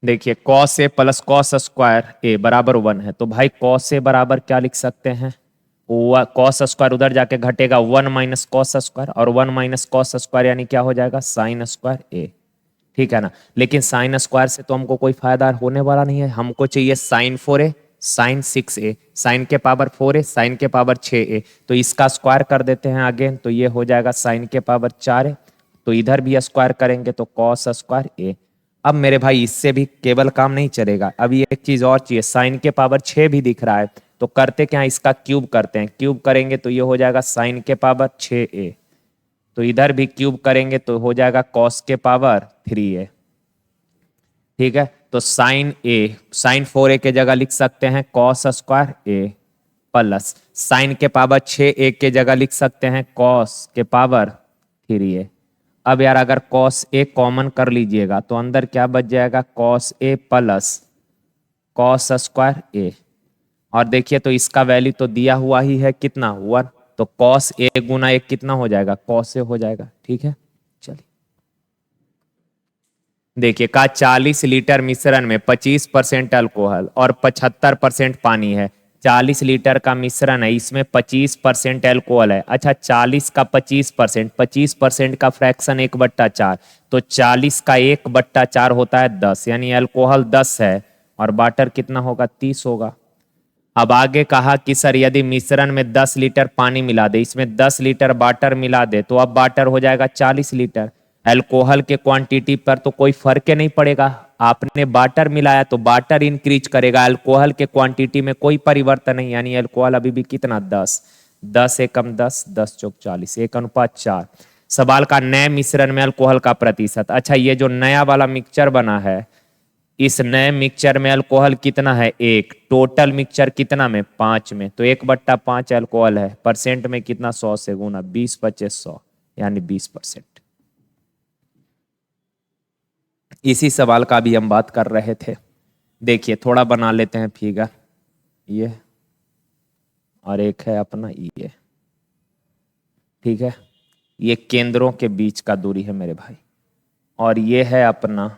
Speaker 1: देखिए, cos A plus cos square ए बराबर 1 है, तो भाई कॉस ए बराबर क्या लिख सकते हैं, कॉस स्क्वायर उधर जाके घटेगा 1 माइनस कॉस स्क्वायर, और 1 माइनस कॉस स्क्वायर यानी क्या हो जाएगा साइन स्क्वायर ए। ठीक है ना, लेकिन साइन स्क्वायर से तो हमको कोई फायदा होने वाला नहीं है, हमको चाहिए sine 4a sine 6a, sine के पावर 4a साइन के पावर 6a, तो इसका स्क्वायर कर देते हैं अगेन, तो ये हो जाएगा साइन के पावर 4a, तो इधर भी स्क्वायर करेंगे तो कॉस स्क्वायर ए। अब मेरे भाई इससे भी केवल काम नहीं चलेगा, अभी एक चीज और चाहिए, साइन के पावर 6 भी दिख रहा है, तो करते क्या, इसका क्यूब करते हैं, क्यूब करेंगे तो ये हो जाएगा साइन के पावर 6a, तो इधर भी क्यूब करेंगे तो हो जाएगा कॉस के पावर 3a। ठीक है, तो साइन ए, साइन 4a के जगह लिख सकते हैं कॉस स्क्वायर ए, प्लस साइन के पावर 6a के जगह लिख सकते हैं कॉस के पावर 3a। अब यार अगर कॉस ए कॉमन कर लीजिएगा तो अंदर क्या बच जाएगा, cos A plus cos square ए, और देखिए तो इसका वैल्यू तो दिया हुआ ही है कितना 1, तो कॉस ए गुना एक कितना हो जाएगा, कॉस ए हो जाएगा। ठीक है, चलिए देखिए, का 40 लीटर मिश्रण में 25% अल्कोहल और 75% पानी है। 40 लीटर का मिश्रण है, इसमें 25% अल्कोहल है। अच्छा, 40 का 25%, 25% का फ्रैक्शन 1/4, तो 40 का 1/4 होता है 10, यानी अल्कोहल 10 है और वाटर कितना होगा 30 होगा। अब आगे कहा कि सर यदि मिश्रण में 10 लीटर पानी मिला दे, इसमें 10 लीटर वाटर मिला दे, तो अब वाटर हो जाएगा 40 लीटर। अल्कोहल के क्वांटिटी पर तो कोई फर्क नहीं पड़ेगा, आपने वाटर मिलाया तो वाटर इंक्रीज करेगा, अल्कोहल के क्वांटिटी में कोई परिवर्तन नहीं, यानी अल्कोहल अभी भी कितना 10, 10 एकम 10, 10 चौक 40, 1:4। सवाल का नए मिश्रण में अल्कोहल का प्रतिशत। अच्छा, ये जो नया वाला मिक्सचर बना है, इस नए मिक्सचर में अल्कोहल कितना है 1, टोटल मिक्सचर कितना में 5 में, तो 1/5 अल्कोहल है, परसेंट में कितना 100 से गुना, 20 25 100 यानी 20%। इसी सवाल का भी हम बात कर रहे थे। देखिए थोड़ा बना लेते हैं फिगर, ये और एक है अपना ये। ठीक है, ये केंद्रों के बीच का दूरी है मेरे भाई, और ये है अपना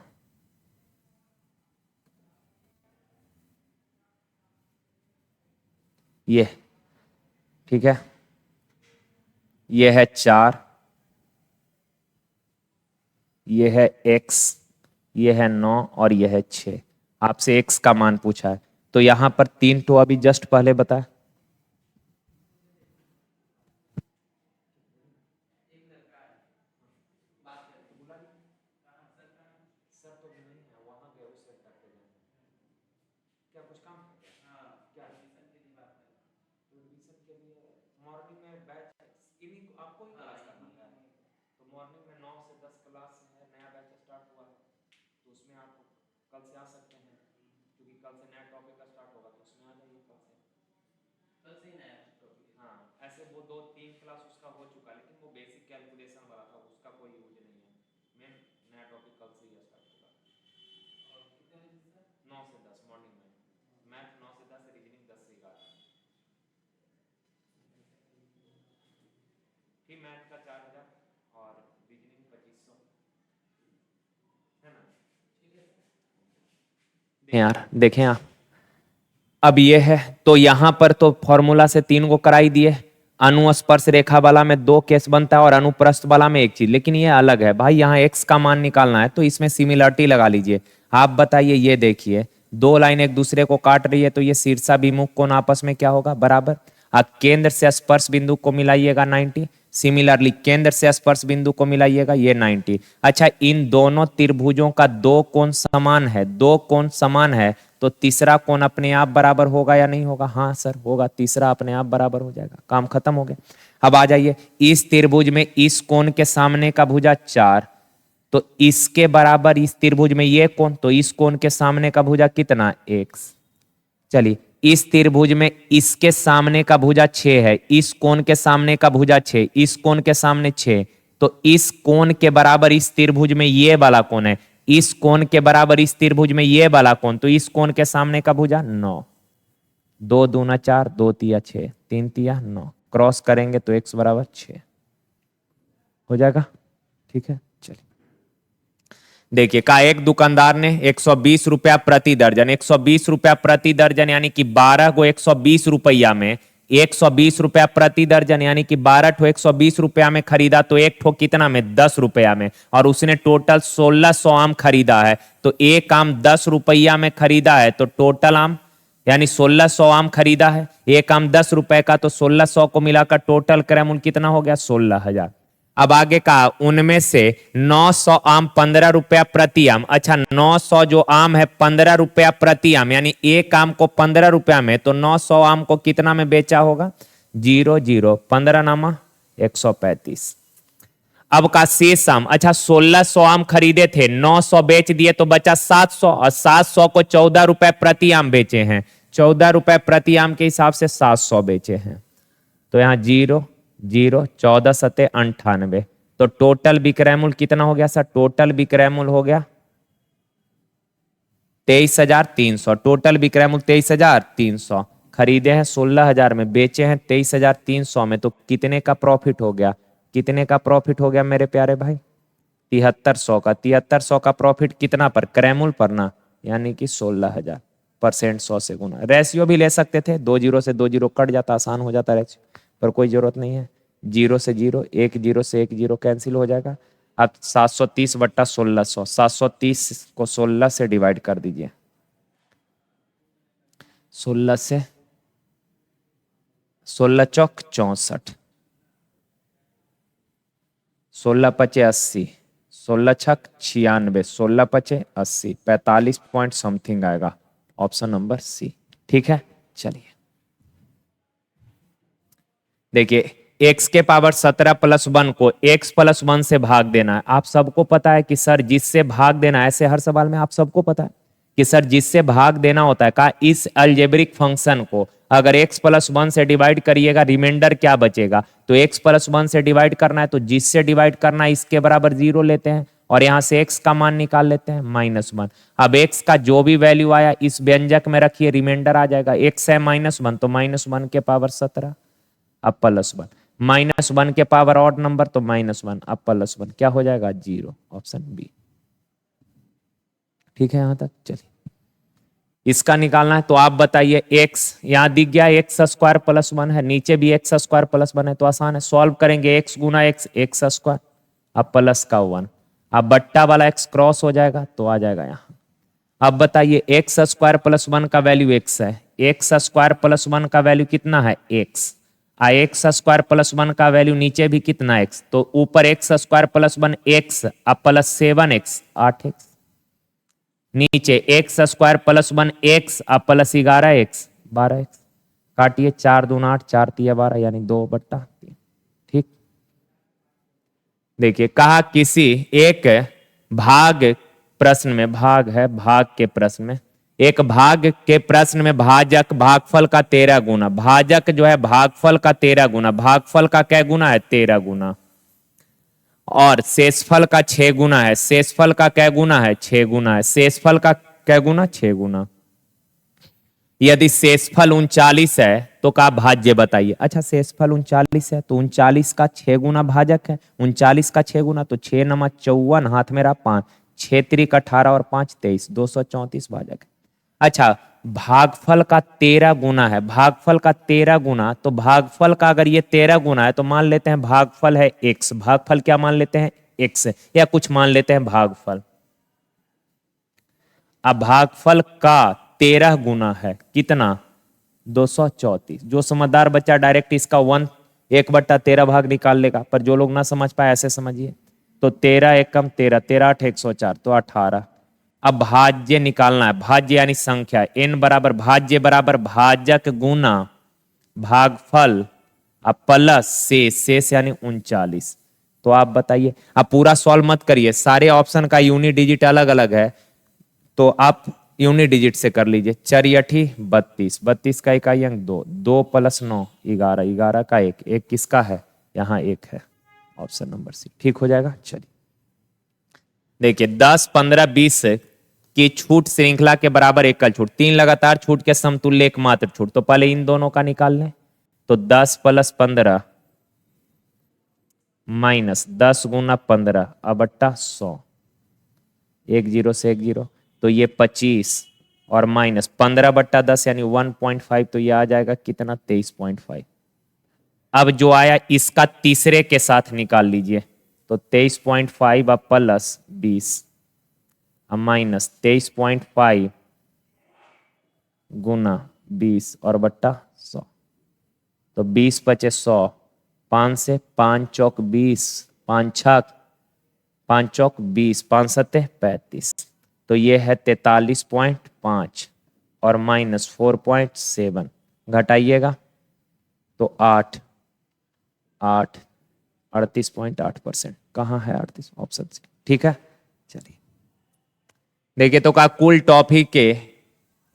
Speaker 1: ये। ठीक है, ये है 4, ये है x, ये है 9 और ये है 6। आपसे x का मान पूछा है, तो यहां पर 3 तो अभी जस्ट पहले बताया। मॉर्निंग में 9 से 10 क्लास है, नया बैच स्टार्ट हुआ है, तो उसमें आप कल से आ सकते हैं, क्योंकि कल से नया टॉपिक स्टार्ट होगा, तो उसमें आ जाइए कल से ही नया टॉपिक। हाँ, ऐसे वो 2-3 क्लास उसका हो चुका, लेकिन वो बेसिक कैलकुलेशन वाला था, उसका कोई यूज नहीं है, मेन नया टॉपिक कल से ही स्टार्ट होगा। और कितने बजे से? 9 से 10 मॉर्निंग में, मैथ 9 से 10, रीजनिंग 10 से 11। फिर मैथ का 4000 और रीजनिंग 2500 है ना। यार देखें आप, अब ये है तो यहां पर तो फॉर्मूला से 3 को कराई दिए, अनुस्पर्श रेखा वाला में 2 केस बनता है और अनुप्रस्थ वाला में 1 चीज, लेकिन ये अलग है भाई, यहाँ x का मान निकालना है तो इसमें सिमिलरिटी लगा लीजिए। आप बताइए, ये देखिए 2 लाइन एक दूसरे को काट रही है, तो ये शीर्षाभिमुख कोण आपस में क्या होगा बराबर। अब केंद्र से स्पर्श बिंदु को मिलाइएगा 90, सिमिलरली केंद्र से स्पर्श बिंदु को मिलाइएगा ये 90। अच्छा, इन दोनों त्रिभुजों का 2 कोण समान है, 2 कोण समान है, तो तीसरा कोण अपने आप बराबर होगा या नहीं होगा, हाँ सर होगा, तीसरा अपने आप बराबर हो जाएगा, काम खत्म हो गया। अब आ जाइए, इस त्रिभुज में इस कोण के सामने का भुजा 4, तो इसके बराबर इस त्रिभुज में ये कोण, तो इस कोण के सामने का भुजा कितना x। चलिए, इस त्रिभुज में इसके सामने का भुजा 6 है, इस कोण के सामने का भुजा 6, इस कोण के सामने 6, तो इस कोण के बराबर इस त्रिभुज में ये वाला कोण है, इस कोण के बराबर इस त्रिभुज में ये वाला कोण, तो इस कोण के सामने का भुजा 9, 2 दूना 4, 2 तिया 6, 3 तिया 9, क्रॉस करेंगे तो x बराबर 6 हो जाएगा। ठीक है, चलिए देखिए का एक दुकानदार ने 120 रुपया प्रति दर्जन, 120 रुपया प्रति दर्जन यानी कि 12 को 120 रुपया में, 120 रुपया प्रति दर्जन यानी कि 12 ठो 120 रुपया में खरीदा, तो एक ठो कितना में 10 रुपया में, और उसने टोटल 1600 आम खरीदा है। तो एक आम 10 रुपया में खरीदा है, तो टोटल आम यानी 1600 आम खरीदा है, एक आम 10 रुपए का, तो 1600 को मिलाकर टोटल क्रय मूल्य कितना हो गया 16,000। अब आगे कहा उनमें से 900 आम 15 रुपया प्रति आम। अच्छा 900 जो आम है 15 रुपया प्रति आम, यानी एक आम को 15 रुपया में, तो 900 आम को कितना में बेचा होगा 0 0 15 नामा 135। अब का शेष आम, अच्छा 1600 आम खरीदे थे, 900 बेच दिए तो बचा 700, और 700 को 14 रुपए प्रति आम बेचे हैं, 14 रुपए प्रति आम के हिसाब से 700 बेचे हैं। तो यहाँ 0 0 14 सते 98, तो टोटल विक्रय मूल्य कितना हो गया सर, टोटल विक्रय मूल्य हो गया 23,300, टोटल विक्रय मूल्य 23,300, खरीदे हैं 16,000 में, बेचे हैं 23,300 में, तो कितने का प्रॉफिट हो गया, कितने का प्रॉफिट हो गया मेरे प्यारे भाई 7300 का। 7300 का प्रॉफिट कितना पर, क्रय मूल्य पर ना, यानी कि 16,000 %, 100 से गुना। रेशियो भी ले सकते थे, 2 जीरो से 2 जीरो कट जाता, आसान हो जाता रेशियो, पर कोई जरूरत नहीं है। 0 से 0, 1 0 से 1 0 कैंसिल हो जाएगा। अब 730 बट्टा 1600, 730 को 16 से डिवाइड कर दीजिए, 16 से 16 चौक 64, 16 पचे 80, 16 छक 96, 16 पचे 80, 45 पॉइंट समथिंग आएगा, ऑप्शन नंबर सी। ठीक है, चलिए देखिए x के पावर 17 + 1 को x + 1 से भाग देना है। आप सबको पता है कि सर जिससे भाग देना है, ऐसे हर सवाल में आप सबको पता है कि सर जिससे भाग देना होता है, का इस अलजेब्रिक फंक्शन को अगर x + 1 से डिवाइड करिएगा, रिमाइंडर क्या बचेगा, तो x + 1 से डिवाइड करना है, तो जिससे डिवाइड करना है इसके बराबर 0 लेते हैं, और यहां से x का मान निकाल लेते हैं -1। अब x का जो भी वैल्यू आया इस व्यंजक में रखिए, रिमाइंडर आ जाएगा। x है -1, तो -1 के पावर 17, अब +1, -1 के पावर ऑड नंबर, तो -1, अब +1, क्या हो जाएगा 0, ऑप्शन बी। ठीक है यहां तक, चलिए इसका निकालना है, तो आप बताइए x यहां दिख गया, x² + 1 है, नीचे भी x² + 1 है, तो आसान है, सॉल्व करेंगे x गुना x² अब प्लस का 1, अब बट्टा वाला x क्रॉस हो जाएगा, तो आ जाएगा यहाँ। अब बताइए x² + 1 का वैल्यू x है, x² + 1 का वैल्यू कितना है x, x² + 1 का वैल्यू नीचे भी कितना x, तो ऊपर x² + 1 x, अब +7x 8x, नीचे x² + 1 x, अब +11x 12x, काटिए 4 दूना 8, 4 तिया 12, यानी 2/3। ठीक, देखिए कहा किसी एक भाग प्रश्न में, भाग है भाग के प्रश्न में, एक भाग के प्रश्न में भाजक भागफल का 13 गुना, भाजक जो है भागफल का 13 गुना, भागफल का क्या गुना है 13 गुना, और शेषफल का 6 गुना है, शेषफल का क्या गुना है 6 गुना है, शेषफल का क्या गुना 6 गुना। यदि शेषफल 39 है तो का भाज्य बताइए। अच्छा शेषफल 39 है तो 39 का 6 गुना भाजक है, 39 का 6 गुना, तो 6 नमा 54, हाथ मेरा 5, 6 त्रिक 18 और 5 23, 234 भाजक है। अच्छा भागफल का 13 गुना है, भागफल का 13 गुना, तो भागफल का अगर ये 13 गुना है तो मान लेते हैं भागफल है x, भागफल क्या मान लेते हैं x, या कुछ मान लेते हैं भागफल। अब भागफल का 13 गुना है कितना 234। जो समझदार बच्चा डायरेक्ट इसका 1/13 भाग निकाल लेगा, पर जो लोग ना समझ पाए ऐसे समझिए। तो 13 एकम 13, 13 8 104, तो 18। अब भाज्य निकालना है, भाज्य यानी संख्या, n बराबर भाज्य बराबर भाजक गुना भागफल अब प्लस शेष यानी 39। तो आप बताइए, आप पूरा सॉल्व मत करिए, सारे ऑप्शन का यूनिट डिजिट अलग अलग है, तो आप यूनिट डिजिट से कर लीजिए। 4 8 32, 32 का इकाई अंक 2, 2 + 9 11, 11 का 1 किसका है यहाँ 1 है, ऑप्शन नंबर सी ठीक हो जाएगा। चलिए देखिए 10, 15, 20 की छूट श्रृंखला के बराबर एकल छूट, 3 लगातार छूट के समतुल्य एकमात्र छूट। तो पहले इन दोनों का निकाल लें। तो 10 + 15 माइनस 10 × 15 बट्टा 100, 1 0 से 1 0, तो ये 25 और माइनस 15/10 यानी 1.5, तो ये आ जाएगा कितना 23.5। अब जो आया इसका तीसरे के साथ निकाल लीजिए। तो 23.5 अब प्लस 20 अब माइनस 23.5 गुना 20 और बट्टा 100। तो 20 × 5 = 100, 5 से 5 चौक 20, 5 छक 5 चौक 20, 5 सत्ते 35। तो ये है 43.5 और माइनस 4.7, घटाइएगा तो 8 8 38.8%। कहाँ है 38? Option C. ठीक है, चलिए देखिए। तो कहा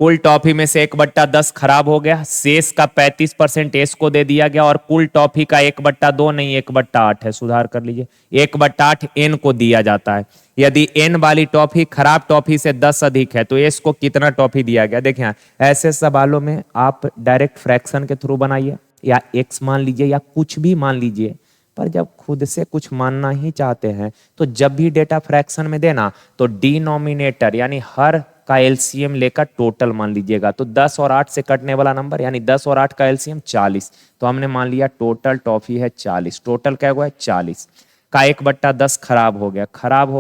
Speaker 1: कुल टॉफी में से 1/10 खराब हो गया, शेष का 35% एस को दे दिया गया, और कुल टॉफी का 1/2 नहीं 1/8 है, सुधार कर लीजिए, 1/8 एन को दिया जाता है। यदि एन वाली टॉफी खराब टॉफी से 10 अधिक है तो एस को कितना टॉफी दिया गया। देखिए ऐसे सवालों में आप डायरेक्ट फ्रैक्शन के थ्रू बनाइए, या एक्स मान लीजिए या कुछ भी मान लीजिए। पर जब खुद से कुछ मानना ही चाहते हैं तो जब भी डेटा फ्रैक्शन में देना तो डिनोमिनेटर यानी हर का एलसीएम लेकर टोटल मान लीजिएगा। तो 10 और 8 से कटने वाला नंबर यानी 10 और 8 का एलसीएम 40। तो हमने मान लिया टोटल टॉफी है 40। टोटल क्या हुआ है 40 का 1/10 खराब हो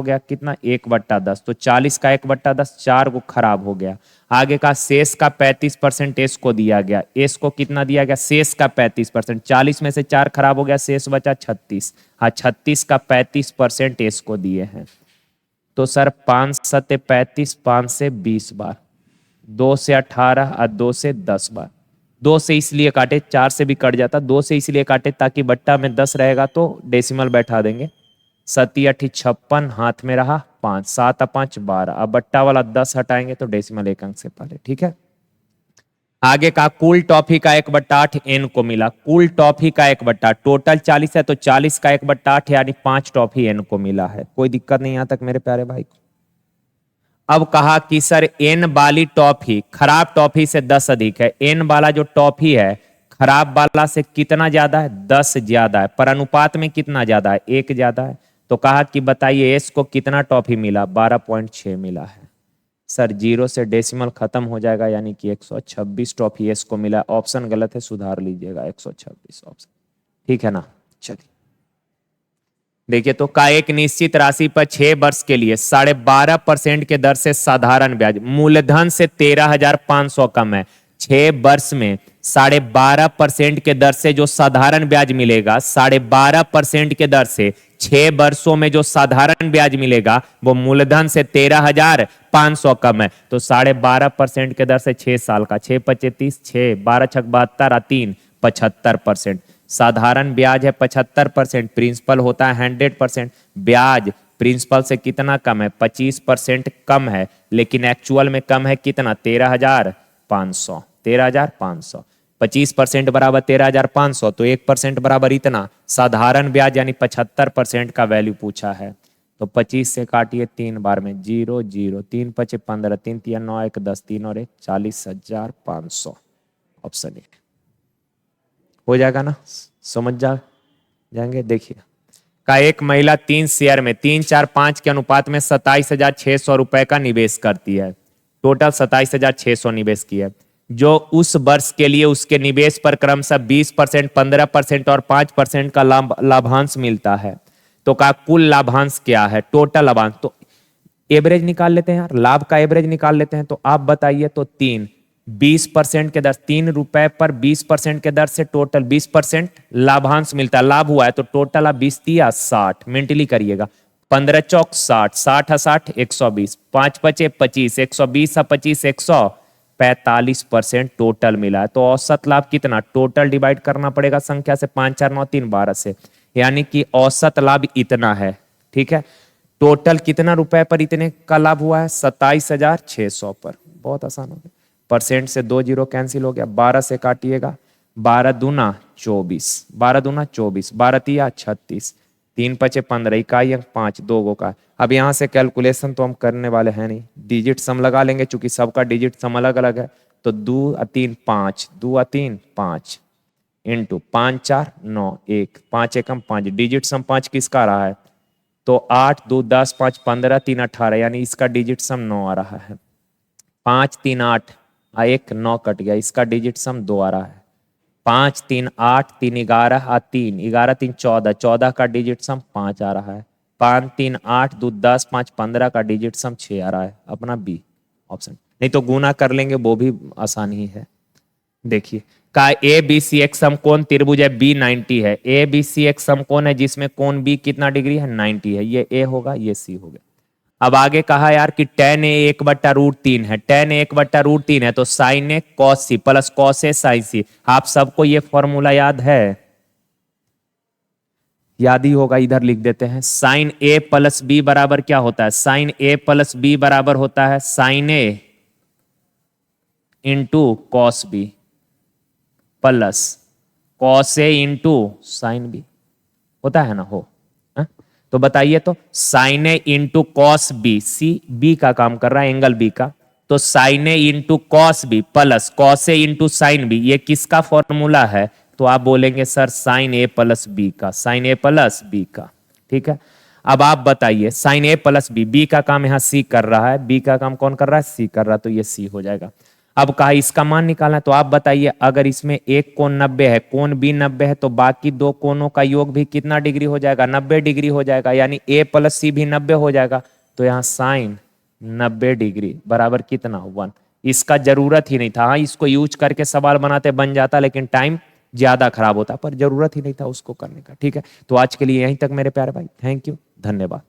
Speaker 1: गया कितना 1/10। तो 40 का 1/10 4 को खराब हो गया। आगे का शेष का 35% एस को दिया गया। एस को कितना दिया गया शेष का 35%। 40 में से 4 खराब हो गया, शेष बचा 36। हाँ 36 का 35% एस को दिए हैं। तो सर 5 सत्ते 35, 5 से 20 बार, 2 से 18 और 2 से 10 बार। 2 से इसलिए काटे, 4 से भी कट जाता, 2 से इसलिए काटे ताकि बट्टा में 10 रहेगा तो डेसिमल बैठा देंगे। 7 8 56, हाथ में रहा 5, 7 5 12। अब बट्टा वाला 10 हटाएंगे तो डेसिमल एक अंक से पहले। ठीक है, आगे का कुल टॉफी का 1/8 एन को मिला। कुल टॉफी का 1/8, टोटल 40 है तो 40 का 1/8 यानी 5 टॉफी एन को मिला है। कोई दिक्कत नहीं यहाँ तक मेरे प्यारे भाई को। अब कहा कि सर एन वाली टॉफी खराब टॉफी से 10 अधिक है। एन वाला जो टॉफी है खराब वाला से कितना ज्यादा है 10 ज्यादा है, पर अनुपात में कितना ज्यादा है 1 ज्यादा है। तो कहा कि बताइए एस को कितना टॉफी मिला 12.6 मिला है। सर 0 से डेसिमल खत्म हो जाएगा यानी कि 126 टॉफी एस को मिला। ऑप्शन गलत है, सुधार लीजिएगा 126 ऑप्शन। ठीक है ना, चलिए देखिए। तो का एक निश्चित राशि पर 6 वर्ष के लिए 12.5% के दर से साधारण ब्याज, मूलधन से 13,500 कम है। 6 वर्ष में 12.5% के दर से जो साधारण ब्याज मिलेगा, 12.5% के दर से 6 वर्षों में जो साधारण ब्याज मिलेगा वो मूलधन से 13,500 कम है। तो 12.5% के दर से 6 साल का, 6 25 30, 6 12 6 72 3 75%। साधारण ब्याज है 75%, प्रिंसिपल होता है 100%। ब्याज प्रिंसिपल से कितना कम है 25% कम है, लेकिन एक्चुअल में कम है कितना 13,500। 13,500 25% बराबर 13,500, तो 1% बराबर इतना। साधारण ब्याज यानी 75% का वैल्यू पूछा है। तो 25 से काटिए 3 बार में 0 0, 3 5 15, 3 3 9 1 10, 3 और 1 40,500। ऑप्शन ए हो जाएगा ना, समझ जाएंगे। देखिए का एक महिला 3 शेयर में 3 4 5 के अनुपात में 27,600 रुपए का निवेश करती है। टोटल 27,600 निवेश की है, जो उस वर्ष के लिए उसके निवेश पर क्रमशः 20%, 15% और 5% का लाभांश मिलता है। तो का कुल लाभांश क्या है, टोटल लाभांश। तो एवरेज निकाल लेते हैं यार, लाभ का एवरेज निकाल लेते हैं। तो आप बताइए, तो 20% के दर, 3 रुपए पर 20% के दर से टोटल 20% लाभांश मिलता है। लाभ हुआ है तो टोटल आप 20 दिया 60, मेंटली करिएगा। 15 चौक 60, 60 60 120, 5 पचे 25, 120 25 145% टोटल मिला है। तो औसत लाभ कितना, टोटल डिवाइड करना पड़ेगा संख्या से, 5 4 9 3 12 से, यानी कि औसत लाभ इतना है। ठीक है, टोटल कितना रुपए पर इतने का लाभ हुआ है 27,600 पर। बहुत आसान हो गया, परसेंट से 2 जीरो कैंसिल हो गया, 12 से काटिएगा, 12 दूना 24, 12 दूना 24, 12 तिया 36, 3 पचे 15, इकाई अंक 5, 2 गो का। अब यहाँ से कैलकुलेशन तो हम करने वाले हैं नहीं, डिजिट सम लगा लेंगे, चूंकि सबका डिजिट सम अलग अलग है। तो 2 और 3 5, 2 और 3 5 इंटू 5 4 9 1, 5 एकम 5, डिजिट सम 5 किसका आ रहा है? तो 8 2 10 5 15 3 18, यानी इसका डिजिट सम 9 आ रहा है। 5 3 8 1 9 कट गया, इसका डिजिट सम 2 आ रहा है। 5 3 8 3 11 3 11 3 14, 14 का डिजिट सम 5 आ रहा है। 5 3 8 2 10 5 15 का डिजिट सम 6 आ रहा है, अपना बी ऑप्शन। नहीं तो गुना कर लेंगे, वो भी आसान ही है। देखिए का ए बी सी एक समकोण त्रिभुज है, बी 90 है। ए बी सी एक समकोण है जिसमें कोण बी कितना डिग्री है? 90 है। ये ए होगा, ये सी हो गया। अब आगे कहा यार कि tan ए 1/√3 है। tan ए 1/√3 है तो sin ए cos सी प्लस cos ए sin सी। आप सबको ये फॉर्मूला याद है? याद ही होगा, इधर लिख देते हैं। sin ए प्लस बी बराबर क्या होता है? sin ए प्लस बी बराबर होता है sin ए इंटू cos B plus cos A into sin B. होता है ना? हो तो बताइए तो sine A into cos B, C B का काम कर रहा है, एंगल बी का। तो sine A into cos B plus cos A into sine B, ये किसका फॉर्मूला है? तो आप बोलेंगे sir sine A plus B का, साइन ए प्लस बी का। ठीक है, अब आप बताइए sign A plus B, B का काम यहाँ सी कर रहा है, बी का काम कौन कर रहा है? सी कर रहा है, तो ये सी हो जाएगा। अब कहा इसका मान निकालना है, तो आप बताइए अगर इसमें एक कोण 90 है, कोण बी 90 है, तो बाकी दो कोणों का योग भी कितना डिग्री हो जाएगा? 90 डिग्री हो जाएगा, यानी ए प्लस सी भी 90 हो जाएगा। तो यहाँ साइन 90 डिग्री बराबर कितना? 1। इसका जरूरत ही नहीं था, हाँ इसको यूज करके सवाल बनाते बन जाता, लेकिन टाइम ज्यादा खराब होता, पर जरूरत ही नहीं था उसको करने का। ठीक है, तो आज के लिए यहीं तक मेरे प्यारे भाई, थैंक यू, धन्यवाद।